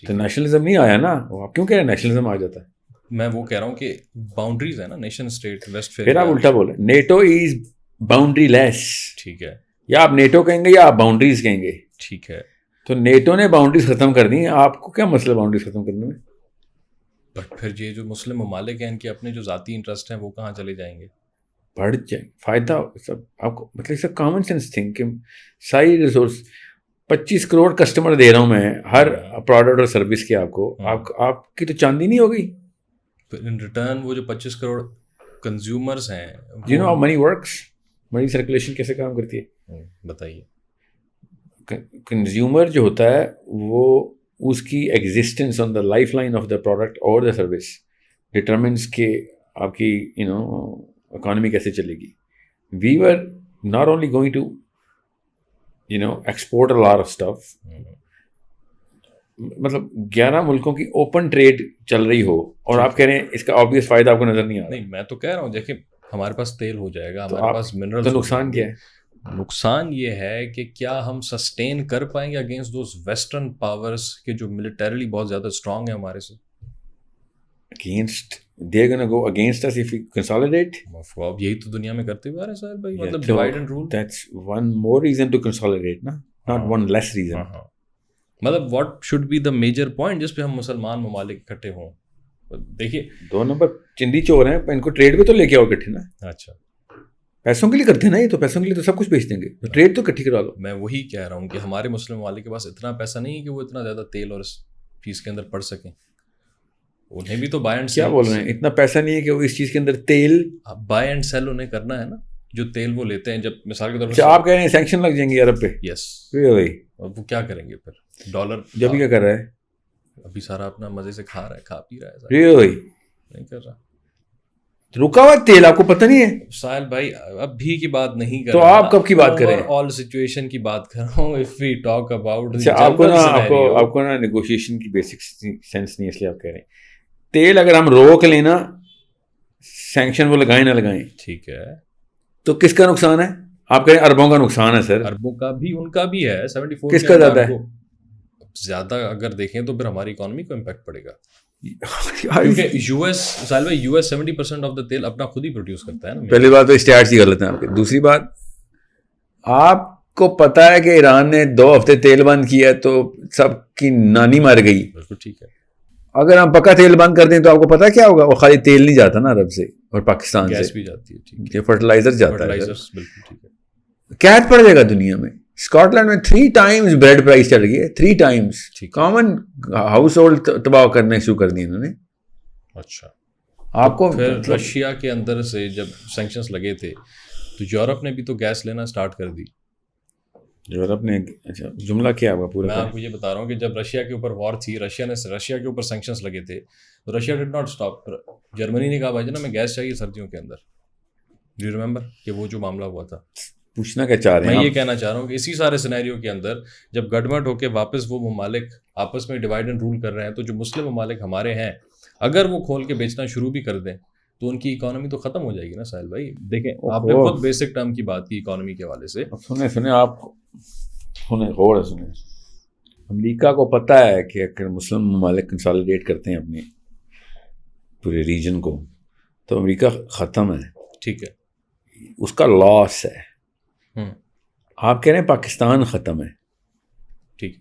تو نیشنلزم نہیں آیا نا. آپ کیوں کہہ رہے ہیں نیشنلزم آ جاتا ہے؟ میں وہ کہہ رہا ہوں کہ باؤنڈریز ہے نا، نیشن اسٹیٹ ویسٹ پھر آپ الٹا بول رہے ہیں. نیٹو از باؤنڈری لیس. ٹھیک ہے. یا آپ نیٹو کہیں گے یا آپ باؤنڈریز کہیں گے. ٹھیک ہے. تو نیٹو نے باؤنڈریز ختم کر دی ہیں، آپ کو کیا مسئلہ باؤنڈریز ختم کرنے میں؟ بٹ پھر یہ جو مسلم ممالک ہیں ان کے اپنے جو ذاتی انٹرسٹ ہیں وہ کہاں چلے جائیں گے؟ بڑھ جائیں. فائدہ سب آپ کو مطلب سب کامن سینس تھنک کہ ساری ریسورس 25 کروڑ کسٹمر دے رہا ہوں میں ہر پروڈکٹ اور سروس کے، آپ کو آپ کی تو چاندی نہیں ہوگی. ان ریٹرن وہ جو 25 کروڑ کنزیومرز ہیں، you know money works, money circulation کیسے کام کرتی ہے بتائیے. کنزیومر جو ہوتا ہے وہ اس کی existence on the life line of the product اور دا سروس ڈٹرمنس کہ آپ کی اکانومی کیسے چلے گی. We were not only going to export a lot of stuff. مطلب 11 ملکوں کی اوپن ٹریڈ چل رہی ہو اور آپ کہہ رہے ہیں اس کا آبویس فائدہ آپ کو نظر نہیں آ رہا. نہیں میں تو کہہ رہا ہوں دیکھیں ہمارے پاس تیل ہو جائے گا، ہمارے پاس منرل. تو نقصان کیا ہے؟ نقصان یہ ہے کہ کیا ہم سسٹین کر پائیں گے اگینسٹ دوز ویسٹرن پاورز کے جو ملیٹریلی بہت زیادہ اسٹرانگ ہیں ہمارے سے. Against they are going to go against us if we consolidate. اب یہی تو دنیا میں کرتے ہوئے آ رہے ہیں سر بھائی، مطلب divide and rule. That's one more reason to consolidate نا، not one less reason. مطلب what should be the major point جس پہ ہم مسلمان ممالک اکٹھے ہوں؟ دیکھیے 2 نمبر چندی چور ہیں، ان کو ٹریڈ پہ تو لے کے آؤ اکٹھے نا. اچھا پیسوں کے لیے کرتے ہیں نا، یہ تو پیسوں کے لیے تو سب کچھ بیچ دیں گے، ٹریڈ تو اکٹھی کرا لو. میں وہی کہہ رہا ہوں کہ ہمارے مسلم ممالک کے پاس اتنا پیسہ نہیں ہے کہ وہ اتنا زیادہ تیل اور اس چیز کے اندر پڑ سکیں. انہیں بھی تو بائی اینڈ کیا بول رہے ہیں؟ اتنا پیسہ نہیں ہے کہ وہ اس چیز کے اندر تیل بائی اینڈ سیل انہیں کرنا ہے نا. جو تیل وہ لیتے ہیں، جب مثال کے طور پر آپ کہہ رہے ہیں سینکشن لگ جائیں گے عرب پہ. یس. وہ کیا کریں گے پھر؟ ڈالر جب کیا کر رہا ہے ابھی سارا اپنا مزے سے کھا رہا ہے، کھا پی رہا ہے. نہیں کر رہا، رکا ہوا تیل آپ کو پتہ نہیں ہے ساحل بھائی. اب بھی کی بات نہیں کر تو آپ کب کی بات کریں؟ آل سچویشن کی بات کر رہا ہوں. اف وی ٹاک اباؤٹ آپ کو نا نیگوشیشن کی بیسک سینس نہیں، اس لیے آپ کہہ رہے ہیں تیل اگر ہم روک لینا، سینکشن وہ لگائیں نہ لگائیں، ٹھیک ہے، تو کس کا نقصان ہے؟ آپ کہہ رہے ہیں اربوں کا نقصان ہے. سر اربوں کا بھی، ان کا بھی ہے. 74 کس کا زیادہ ہے؟ زیادہ اگر دیکھیں تو پھر ہماری اکانومی کو امپیکٹ پڑے گا، کیونکہ یو ایس ساحل بھائی یو ایس 70% آف دا تیل اپنا خود ہی پروڈیوس کرتا ہے نا. پہلی بات تو اسٹارٹ ہی غلط ہے آپ کے. دوسری بات، آپ کو پتا ہے کہ ایران نے 2 ہفتے تیل بند کیا تو سب کی نانی مر گئی. بالکل ٹھیک ہے. اگر ہم پکا تیل بند کر دیں تو آپ کو پتا کیا ہوگا؟ وہ خالی تیل نہیں جاتا نا عرب سے اور پاکستان سے، گیس بھی جاتی ہے. ٹھیک ہے، فرٹیلائزر جاتا ہے. بالکل ٹھیک ہے. قید پڑ جائے گا دنیا میں. اسکاٹ لینڈ میں 3 ٹائمز بریڈ پرائز چڑھ گئی ہے، 3 ٹائمز. کامن ہاؤس ہولڈ تباہ کرنے شروع کر دی انہوں نے. اچھا آپ کو پھر رشیا کے اندر سے جب سینکشنز لگے تھے تو یورپ نے بھی تو گیس لینا اسٹارٹ کر دی. یورپ نے، اچھا جملہ کیا ہوا پورا؟ میں آپ کو یہ بتا رہا ہوں کہ جب رشیا کے اوپر وار تھی، رشیا کے اوپر سینکشنز لگے تھے تو Russia did not stop. Germany نے کہا بھائی جان ہمیں گیس چاہیے سردیوں کے اندر. ڈو یو ریمبر کہ وہ جو معاملہ ہوا تھا؟ پوچھنا کیا چاہ رہے ہیں؟ میں یہ کہنا چاہ رہا ہوں کہ اسی سارے سینیریو کے اندر جب گڈمٹ ہو کے واپس وہ ممالک آپس میں ڈیوائڈ اینڈ رول کر رہے ہیں، تو جو مسلم ممالک ہمارے ہیں اگر وہ کھول کے بیچنا شروع بھی کر دیں تو ان کی اکانومی تو ختم ہو جائے گی نا ساحل بھائی. دیکھیں آپ نے بہت بیسک ٹرم کی بات کی اکانومی کے حوالے سے. سنیں آپ سنیں غور سے سنیں. امریکہ کو پتہ ہے کہ اگر مسلم ممالک کنسالیڈیٹ کرتے ہیں اپنے پورے ریجن کو تو امریکہ ختم ہے. ٹھیک ہے. اس کا لاس ہے. ہوں. آپ کہہ رہے ہیں پاکستان ختم ہے. ٹھیک.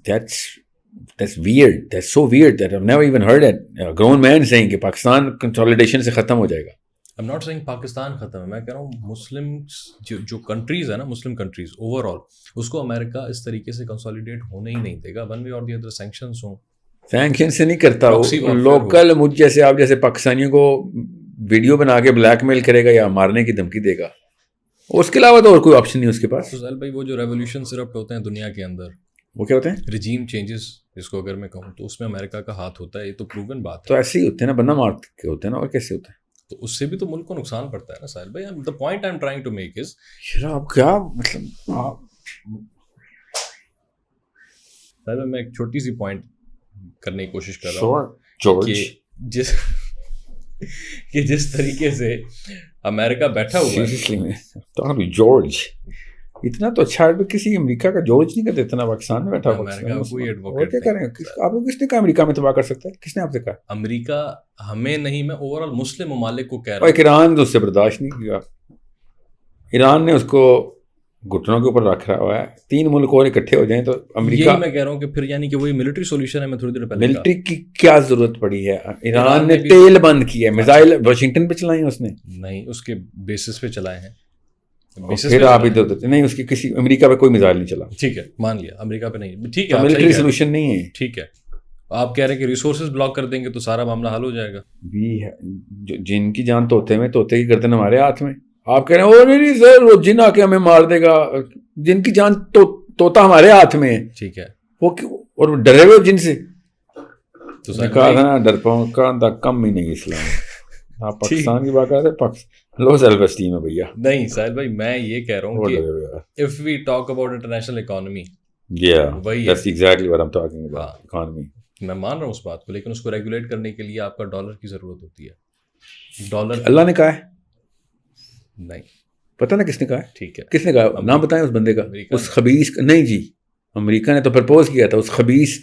That's weird. That's so weird that I've never even heard a grown man saying کہ پاکستان کنسالیڈیشن سے ختم ہو جائے گا. I'm not saying پاکستان ختم ہے, میں کہہ رہا ہوں مسلم جو کنٹریز ہیں نا, مسلم کنٹریز اوور آل, اس کو امریکہ اس طریقے سے کنسالیڈیٹ ہونے ہی نہیں دے گا. ون وے اور دی ادر سینکشنز ہوں. سینکشن سے نہیں کرتا وہ, لوکل مجھ جیسے آپ جیسے پاکستانیوں کو ویڈیو بنا کے بلیک میل کرے گا یا مارنے کی دھمکی دے گا. اس کے علاوہ تو اور کوئی آپشن نہیں اس کے پاس. سہیل بھائی, وہ جو ریولیوشن صرف ہوتے ہیں دنیا کے اندر, وہ کیا ہوتے ہیں؟ رجیم چینجز جس کو اگر میں کہوں تو اس میں امریکہ کا ہاتھ ہوتا ہے. یہ تو پروون بات ہے. تو ایسے ہی ہوتے ہیں نا, بندہ مار کے ہوتے ہیں نا, اور کیسے ہوتے ہیں؟ تو اس سے بھی تو ملک کو نقصان پڑتا ہے نا سہیل بھائی. the point I'm trying to make is آپ کیا مطلب سہیل بھائی, میں ایک چھوٹی سی پوائنٹ کرنے کی کوشش کر رہا ہوں جارج کہ جس طریقے سے امریکہ بیٹھا ہوا ہے. جارج اتنا تو اچھا ہے, کسی امریکہ کا جارج نہیں کرتے, اتنا پاکستان میں بیٹھا ہوا ہے. کیا کریں آپ کو, کس نے کہا امریکہ میں تباہ کر سکتا ہے؟ کس نے آپ سے کہا؟ امریکہ ہمیں نہیں, میں اوور آل مسلم ممالک کو کہہ رہا ہوں. ایران تو اس سے برداشت نہیں کیا. ایران نے اس کو گھٹنوں کے اوپر رکھ رہا ہوا ہے. 3 ملک اور اکٹھے ہو جائیں تو امریکہ, میں کہہ رہا ہوں کہ پھر یعنی کہ وہی ملٹری سولوشن ہے. میں تھوڑی دیر پہلے ملٹری کی کیا ضرورت پڑی ہے؟ ایران نے تیل بند کیا ہے, میزائل واشنگٹن پہ چلائیں اس نے نہیں, اس کے بیسس پہ چلائے ہیں. پھر آپ ادھر نہیں, اس کی کسی امریکہ پہ کوئی میزائل نہیں چلا. ٹھیک ہے, مان لیا امریکہ پہ نہیں. ٹھیک ہے, ملٹری سولوشن نہیں ہے. ٹھیک ہے, آپ کہہ رہے ہیں کہ ریسورسز بلاک کر دیں گے تو سارا معاملہ حل ہو جائے گا. بھی جن کی جان طوطے میں, طوطے کی گردن ہمارے ہاتھ میں. آپ کہہ رہے ہیں نہیں سر وہ جن آ کے ہمیں مار دے گا. جن کی جان طوطا ہمارے ہاتھ میں ہے. ٹھیک ہے, وہ اور ڈرے ہوئے جن سے. تو کہا تھا نا ڈرپوں کا کم ہی نہیں اسلام. آپ پاکستان کی بات کرتے ہیں, لو سیلف اسٹیم ہے بھیا. نہیں ساحل بھائی, میں یہ کہہ رہا ہوں کہ if we talk about international economy, that's exactly what I'm talking about, economy. میں مان رہا ہوں اس بات کو, لیکن اس کو ریگولیٹ کرنے کے لیے آپ کا ڈالر کی ضرورت ہوتی ہے. ڈالر اللہ نے کہا ہے نہیں پتہ نا کس نے کہا ہے. ٹھیک ہے, کس نے کہا نام بتائیں اس بندے کا, اس خبیث کا. نہیں جی, امریکہ نے تو پرپوز کیا تھا. اس خبیث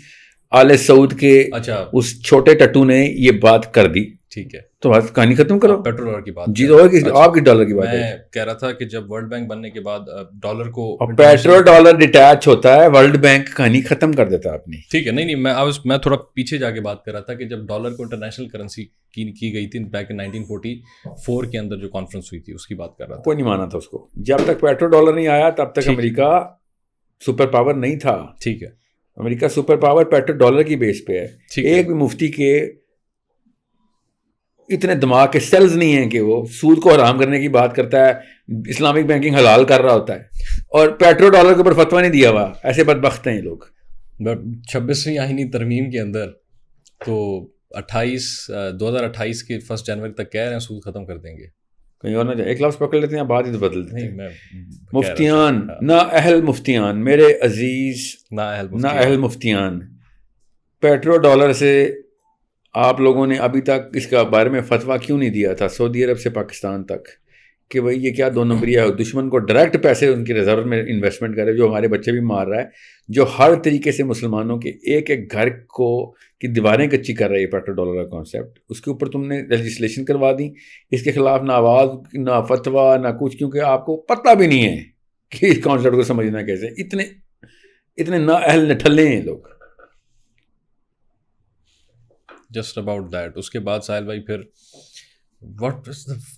آل سعود کے اس چھوٹے ٹٹو نے یہ بات کر دی. ٹھیک ہے, تو بات کہانی ختم کرو. پیٹرول ڈالر کی بات جی, آپ کی ڈالر کی بات ہے. میں کہہ رہا تھا کہ جب ورلڈ بینک بننے کے بعد ڈالر کو پیٹرول ڈالر ڈیٹیچ ہوتا ہے, ورلڈ بینک کہانی ختم کر دیتا ہے اپنی. ٹھیک ہے, نہیں میں تھوڑا پیچھے جا کے بات کر رہا تھا کہ جب ڈالر کو انٹرنیشنل کرنسی کی گئی تھی بیک ان 1944 کے اندر جو کانفرنس ہوئی تھی اس کی بات کر رہا تھا. کوئی نہیں مانا تھا اس کو. جب تک پیٹرول ڈالر نہیں آیا تب تک امریکہ سپر پاور نہیں تھا. ٹھیک ہے, امریکہ سپر پاور پیٹرول ڈالر کی بیس پہ ہے. ایک بھی مفتی کے اتنے دماغ کے سیلز نہیں ہیں کہ وہ سود کو حرام کرنے کی بات کرتا ہے, اسلامک بینکنگ حلال کر رہا ہوتا ہے, اور پیٹرول ڈالر کے اوپر فتویٰ نہیں دیا ہوا. ایسے بدبخت ہیں یہ لوگ. 26ویں آئینی ترمیم کے اندر تو 2028 کے 1 جنوری تک کہہ رہے ہیں سود ختم کر دیں گے. کہیں اور نہ جائے, ایک لفظ پکڑ لیتے ہیں بعد ہی تو بدل دیتے ہیں. مفتیان نا اہل مفتیان, میرے عزیز نا اہل مفتیان, پیٹرول ڈالر سے آپ لوگوں نے ابھی تک اس کا بارے میں فتویٰ کیوں نہیں دیا تھا سعودی عرب سے پاکستان تک کہ بھائی یہ کیا 2 نمبریہ ہے, دشمن کو ڈائریکٹ پیسے ان کی ریزرو میں انویسٹمنٹ کرے, جو ہمارے بچے بھی مار رہا ہے, جو ہر طریقے سے مسلمانوں کے ایک ایک گھر کو کی دیواریں کچی کر رہی ہے پیٹرول ڈالر کا کانسیپٹ. اس کے اوپر تم نے لیجسلیشن کروا دی, اس کے خلاف نہ آواز نہ فتویٰ نہ کچھ, کیونکہ آپ کو پتہ بھی نہیں ہے کہ اس کانسیپٹ کو سمجھنا کیسے. اتنے نا اہل نٹھلے ہیں لوگ. Just about that. اس کے بعد ساحل بھائی پھر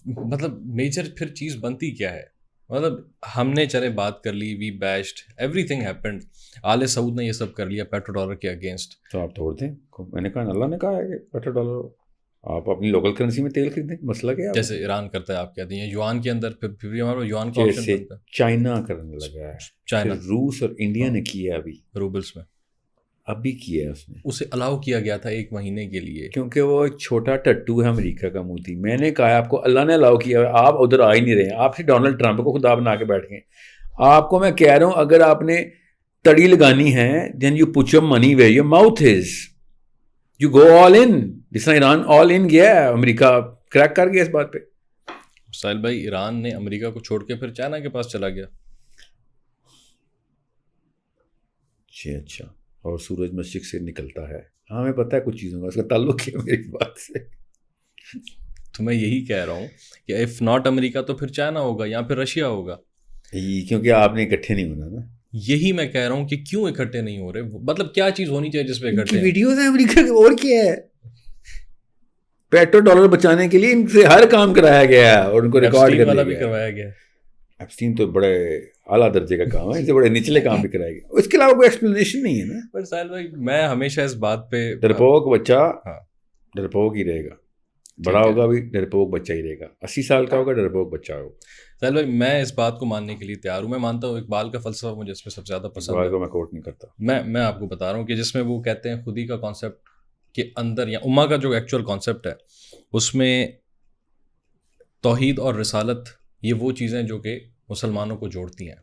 مطلب میجر پھر چیز بنتی کیا ہے؟ مطلب ہم نے چلے بات کر لی, وی بیشڈ ایوری تھنگ ہیپنڈ, آل سعود نے یہ سب کر لیا پیٹرول ڈالر کے اگینسٹ. تو آپ توڑ دیں. میں نے کہا اللہ نے کہا ہے کہ پیٹرول ڈالر آپ اپنی لوکل کرنسی میں تیل خریدیں, مسئلہ کیا ہے؟ جیسے ایران کرتا ہے, آپ کہتے ہیں یوان کے اندر, پھر بھی ہمارا یوان کا آپشن بنتا ہے. چائنا کرنے لگا ہے, چائنا, روس اور انڈیا نے کیا ہے ابھی روبلس میں, ابھی کیا ہے اس نے. اسے الاؤ کیا گیا تھا 1 مہینے کے لیے, کیونکہ وہ چھوٹا ٹٹو ہے امریکہ کا موتی. میں نے کہا آپ کو اللہ نے الاؤ کیا ہے, آپ ادھر آ ہی نہیں رہے. آپ سے ڈونلڈ ٹرمپ کو خدا بنا کے بیٹھ گئے. آپ کو میں کہہ رہا ہوں اگر آپ نے تڑی لگانی ہے then you put your money where your mouth is, you go all in. جس طرح ایران آل ان گیا ہے, امریکہ کریک کر گیا اس بات پہ. ساحل بھائی ایران نے امریکہ کو چھوڑ کے پھر چائنا کے پاس چلا گیا. اچھا, اور سورج مشرق سے نکلتا ہے. ہمیں پتہ ہے کچھ چیزوں کا, اس کا تعلق کیا میری بات سے. تو میں یہی کہہ رہا ہوں کہ اف ناٹ امریکہ تو پھر چائنا ہوگا یا پھر رشیا ہوگا. کیونکہ آپ نے اکٹھے نہیں ہونا نا. یہی میں کہہ رہا ہوں کہ کیوں اکٹھے نہیں ہو رہے, مطلب کیا چیز ہونی چاہیے جس پہ اکٹھے. ویڈیوز ہیں امریکہ کے, اور کیا ہے. پیٹرو ڈالر بچانے کے لیے ان سے ہر کام کرایا گیا ہے اور ان کو ریکارڈ والا بھی کروایا گیا. ایپسٹین تو بڑے اعلیٰ درجے کا کام ہے, ان سے بڑے نچلے کام بھی کرائے گا. اس کے علاوہ کوئی ایکسپلینیشن نہیں ہے نا. پر ساحل بھائی میں ہمیشہ اس بات پہ, ڈرپوک بچہ ہاں ڈرپوک ہی رہے گا, بڑا ہوگا بھی ڈرپوک بچہ ہی رہے گا. 80 سال کا ہوگا ڈرپوک بچہ ہوگا. ساحل بھائی میں اس بات کو ماننے کے لیے تیار ہوں. میں مانتا ہوں اقبال کا فلسفہ مجھے اس میں سب سے زیادہ پسند ہے. میں کوٹ نہیں کرتا. میں آپ کو بتا رہا ہوں کہ جس میں وہ کہتے ہیں خودی کا کانسیپٹ کے اندر, یا امہ کا جو ایکچوئل کانسیپٹ ہے اس میں توحید اور رسالت یہ وہ چیزیں جو کہ مسلمانوں کو جوڑتی ہیں.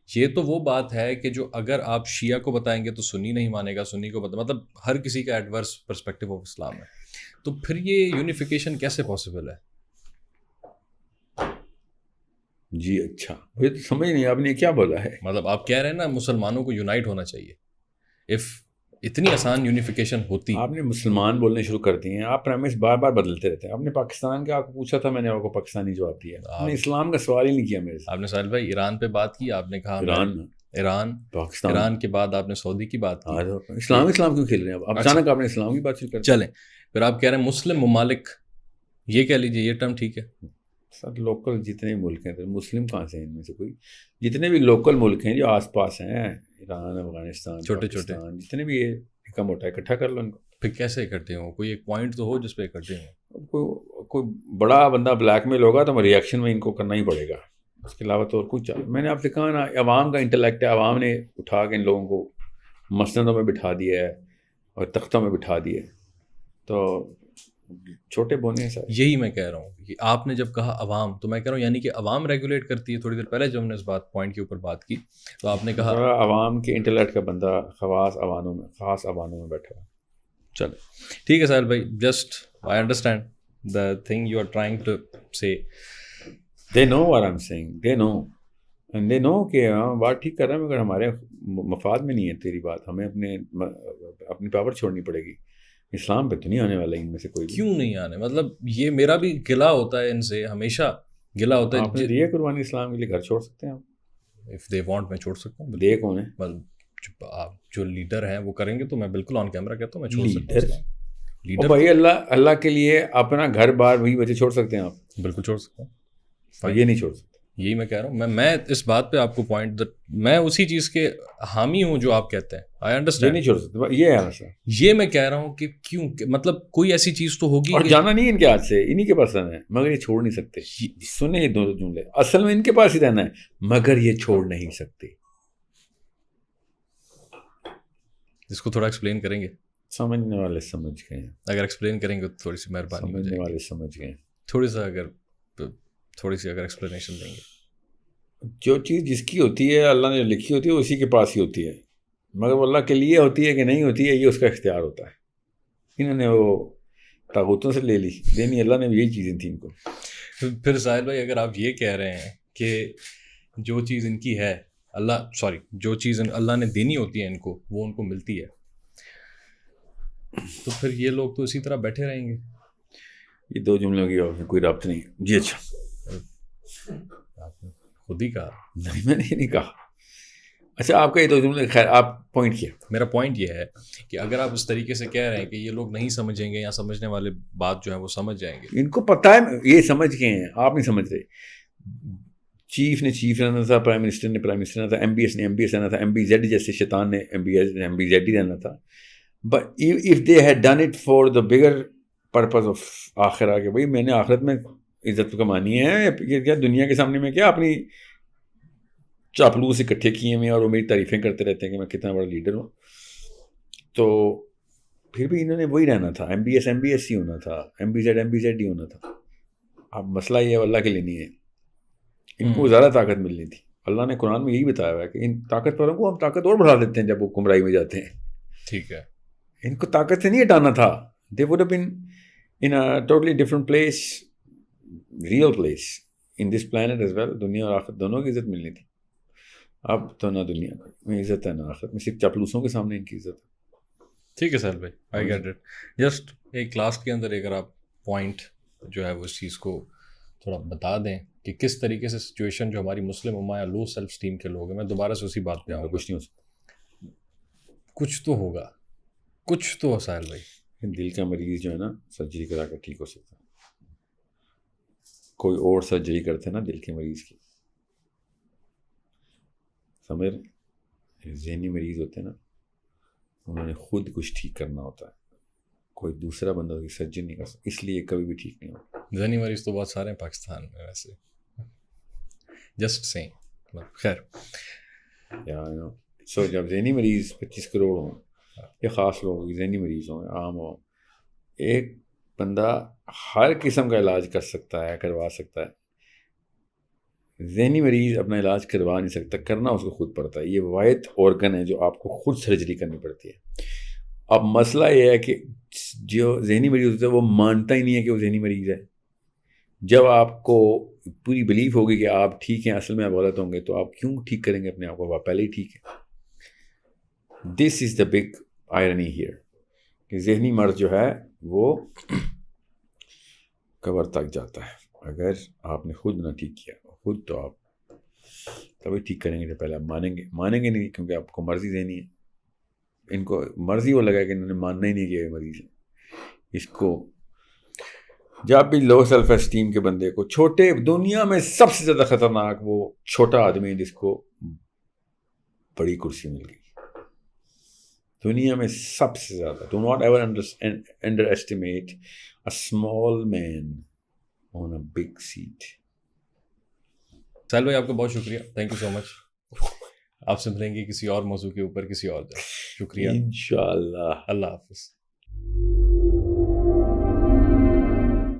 یہ تو وہ بات ہے کہ جو اگر آپ شیعہ کو بتائیں گے تو سنی نہیں مانے گا, سنی کو مطلب ہر کسی کا ایڈورس پرسپیکٹو آف اسلام ہے. تو پھر یہ یونیفیکیشن کیسے پاسبل ہے؟ جی اچھا, مجھے تو سمجھ نہیں آپ نے کیا بولا ہے. مطلب آپ کہہ رہے ہیں نا مسلمانوں کو یونائٹ ہونا چاہیے. اف اتنی آسان یونیفیکیشن ہوتی. آپ نے مسلمان بولنے شروع کر دیے ہیں, آپ پریمس بار بار بدلتے رہتے ہیں. آپ نے پاکستان کا آپ کو پوچھا تھا, میں نے آپ کو پاکستانی جواب دیا. آپ نے اسلام کا سوال ہی نہیں کیا میرے سے. آپ نے ساحل بھائی ایران پہ بات کی, آپ نے کہا ایران پاکستان, ایران کے بعد آپ نے سعودی کی بات کی. اسلام کیوں کھیل رہے ہیں آپ اچانک؟ آپ نے اسلام کی بات شروع کر. چلیں پھر آپ کہہ رہے ہیں مسلم ممالک, یہ کہہ لیجیے یہ ٹرم ٹھیک ہے. سر لوکل جتنے ملک ہیں, مسلم کہاں سے ہیں ان میں سے کوئی؟ جتنے بھی لوکل ملک ہیں جو آس پاس ہیں, ایران, افغانستان, چھوٹے چھوٹے جتنے بھی یہ کا موٹا اکٹھا کر لو ان کو. پھر کیسے اکٹھے ہوں؟ کوئی ایک پوائنٹ تو ہو جس پہ اکٹھے ہوں. کوئی بڑا بندہ بلیک میل ہوگا تو ریئیکشن میں ان کو کرنا ہی پڑے گا. اس کے علاوہ تو اور کچھ میں نے آپ سے کہا نا, عوام کا انٹلیکٹ ہے. عوام نے اٹھا کے ان لوگوں کو مسندوں میں بٹھا دیا ہے اور تختوں میں بٹھا دیا ہے, تو چھوٹے بونے ہیں سر. یہی میں کہہ رہا ہوں کہ آپ نے جب کہا عوام, تو میں کہہ رہا ہوں یعنی کہ عوام ریگولیٹ کرتی ہے. تھوڑی دیر پہلے جب ہم نے اس پوائنٹ کے اوپر بات کی تو آپ نے کہا عوام کے انٹلیکٹ کا بندہ خاص عوانوں میں بیٹھا. چلو ٹھیک ہے ساحل بھائی, just I understand the thing you are trying to say. They know what I am saying, they know and they know کہ بات ٹھیک کر رہا ہے, مگر ہمارے مفاد میں نہیں ہے تیری بات. ہمیں اپنی پاور چھوڑنی پڑے گی. اسلام پہ تو نہیں آنے والا ان میں سے کوئی. کیوں نہیں آنے؟ مطلب یہ میرا بھی گلا ہوتا ہے ان سے, ہمیشہ گلا ہوتا ہے. آپ نے دیا قربانی اسلام کے لیے, گھر چھوڑ سکتے ہیں آپ. اف دے وانٹ میں چھوڑ سکتا ہوں. دے کون ہے؟ آپ جو لیڈر ہیں وہ کریں گے تو میں بالکل آن کیمرہ کہتا ہوں میں چھوڑ سکتا ہوں. لیڈر بھائی اللہ کے لیے اپنا گھر بار وہی بچے چھوڑ سکتے ہیں آپ. بالکل چھوڑ سکتا ہوں, یہ نہیں چھوڑ سکتا. یہی میں کہہ رہا ہوں. میں اس بات پہ آپ کو پوائنٹ, میں اسی چیز کے حامی ہوں جو آپ کہتے ہیں. I understand. نہیں چھوڑ سکتے, یہ ہے سر. یہ میں کہہ رہا ہوں کہ کیوں, مطلب کوئی ایسی چیز تو ہوگی. اور جانا نہیں ان کے ہاتھ سے, انہی کے پاس رہنا ہے, مگر یہ چھوڑ نہیں سکتے. سنیں یہ دونوں جملے, اصل میں ان کے پاس ہی رہنا ہے مگر یہ چھوڑ نہیں سکتے. اس کو تھوڑا ایکسپلین کریں گے؟ سمجھنے والے سمجھ گئے ہیں. اگر ایکسپلین کریں گے تو تھوڑی سی مہربانی. سمجھنے والے سمجھ گئے. تھوڑی سی اگر ایکسپلینیشن دیں گے. جو چیز جس کی ہوتی ہے, اللہ نے جو لکھی ہوتی ہے اسی کے پاس ہی ہوتی ہے, مگر وہ اللہ کے لیے ہوتی ہے کہ نہیں ہوتی ہے یہ اس کا اختیار ہوتا ہے. انہوں نے وہ طاغوتوں سے لے لی, دینی اللہ نے بھی یہی چیزیں تھیں ان کو. پھر ساحل بھائی اگر آپ یہ کہہ رہے ہیں کہ جو چیز ان کی ہے جو چیز اللہ نے دینی ہوتی ہے ان کو, وہ ان کو ملتی ہے, تو پھر یہ لوگ تو اسی طرح بیٹھے رہیں گے. یہ دو جملوں کی کوئی رابط نہیں ہے. جی اچھا, آپ نے خود ہی کہا. نہیں میں نے نہیں کہا. اچھا آپ کا یہ دو جملے, خیر آپ پوائنٹ کیا. میرا پوائنٹ یہ ہے کہ اگر آپ اس طریقے سے کہہ رہے ہیں کہ یہ لوگ نہیں سمجھیں گے یا سمجھنے والے بات جو ہے وہ سمجھ جائیں گے. ان کو پتہ ہے یہ سمجھ گئے ہیں, آپ نہیں سمجھ رہے. چیف نے چیف رہنا تھا, پرائم منسٹر نے پرائم منسٹر رہنا تھا, ایم بی ایس نے ایم بی ایس رہنا تھا, ایم بی زیڈ جیسے شیطان نے ایم بی زیڈ ہی رہنا تھا. But if they had done it for the bigger purpose of آخرہ, کہ بھائی میں نے آخرت میں عزت کمانی ہے, کیا دنیا کے سامنے میں کیا اپنی چاپلوس اکٹھے کیے ہوئے اور وہ میری تعریفیں کرتے رہتے ہیں کہ میں کتنا بڑا لیڈر ہوں, تو پھر بھی انہوں نے وہی رہنا تھا. ایم بی ایس ہی ہونا تھا, ایم بی زیڈ ہی ہونا تھا. اب مسئلہ یہ ہے اللہ کے لیے نہیں ہے, ان کو زیادہ طاقت ملنی تھی. اللہ نے قرآن میں یہی بتایا ہوا ہے کہ ان طاقتوروں کو ہم طاقت اور بڑھا دیتے ہیں جب وہ گمراہی میں جاتے ہیں. ٹھیک ہے, ان کو طاقت سے نہیں ہٹانا تھا. they would have been in a totally different place, real place in this planet as well. دنیا اور آخرت دونوں کی عزت ملنی تھی. اب تو نہ دنیا میں عزت ہے نہ آخرت میں، صرف چاپلوسوں کے سامنے ان کی عزت ہے. ٹھیک ہے سہیل بھائی، آئی گیٹ اٹ. جسٹ ایک کلاس کے اندر اگر آپ پوائنٹ جو ہے وہ اس چیز کو تھوڑا بتا دیں کہ کس طریقے سے سچویشن جو ہماری مسلم امہ یا لو سیلف اسٹیم کے لوگ ہیں، میں دوبارہ سے اسی بات پہ آؤں گا. کچھ نہیں ہو سکتا. کچھ تو ہوگا، کچھ تو سہیل بھائی. دل کا مریض جو ہے نا سرجری کرا کر ٹھیک ہو سکتا ہے. کوئی اور سرجری کرتے ہیں نا دل کے مریض کی، سمجھ رہے؟ ذہنی مریض ہوتے ہیں نا، انہوں نے خود کچھ ٹھیک کرنا ہوتا ہے، کوئی دوسرا بندہ کی سرجری نہیں کر سکتا، اس لیے کبھی بھی ٹھیک نہیں ہوتا. ذہنی مریض تو بہت سارے ہیں پاکستان میں ویسے، جسٹ سینگ. خیر، سو جب ذہنی مریض 25 کروڑ ہوں یا خاص لوگ ذہنی مریض ہوں، عام ہوں، ایک بندہ ہر قسم کا علاج کر سکتا ہے، کروا سکتا ہے. ذہنی مریض اپنا علاج کروا نہیں سکتا، کرنا اس کو خود پڑتا ہے. یہ واحد آرگن ہے جو آپ کو خود سرجری کرنی پڑتی ہے. اب مسئلہ یہ ہے کہ جو ذہنی مریض ہوتا ہے وہ مانتا ہی نہیں ہے کہ وہ ذہنی مریض ہے. جب آپ کو پوری بلیف ہوگی کہ آپ ٹھیک ہیں، اصل میں آپ غلط ہوں گے، تو آپ کیوں ٹھیک کریں گے اپنے آپ کو؟ آپ پہلے ہی ٹھیک ہے. دس از دا بگ آئرنی ہیئر کہ ذہنی مرض جو ہے وہ قبر تک جاتا ہے اگر آپ نے خود نہ ٹھیک کیا. خود تو آپ تبھی ٹھیک کریں گے جب پہلے آپ مانیں گے نہیں، کیونکہ آپ کو مرضی ذہنی ہے. ان کو مرضی وہ لگا کہ انہوں نے ماننا ہی نہیں کہ یہ مریض ہے. اس کو جب بھی لو سیلف اسٹیم کے بندے کو، چھوٹے، دنیا میں سب سے زیادہ خطرناک وہ چھوٹا آدمی ہے جس کو بڑی کرسی مل گئی. دنیا میں سب سے زیادہ. Do not ever underestimate a small man on a big set. Sohail بھائی آپ کا بہت شکریہ، تھینک یو سو مچ. آپ سے ملیں گے کسی اور موضوع کے اوپر کسی اور جگہ. شکریہ، انشاءاللہ. اللہ حافظ.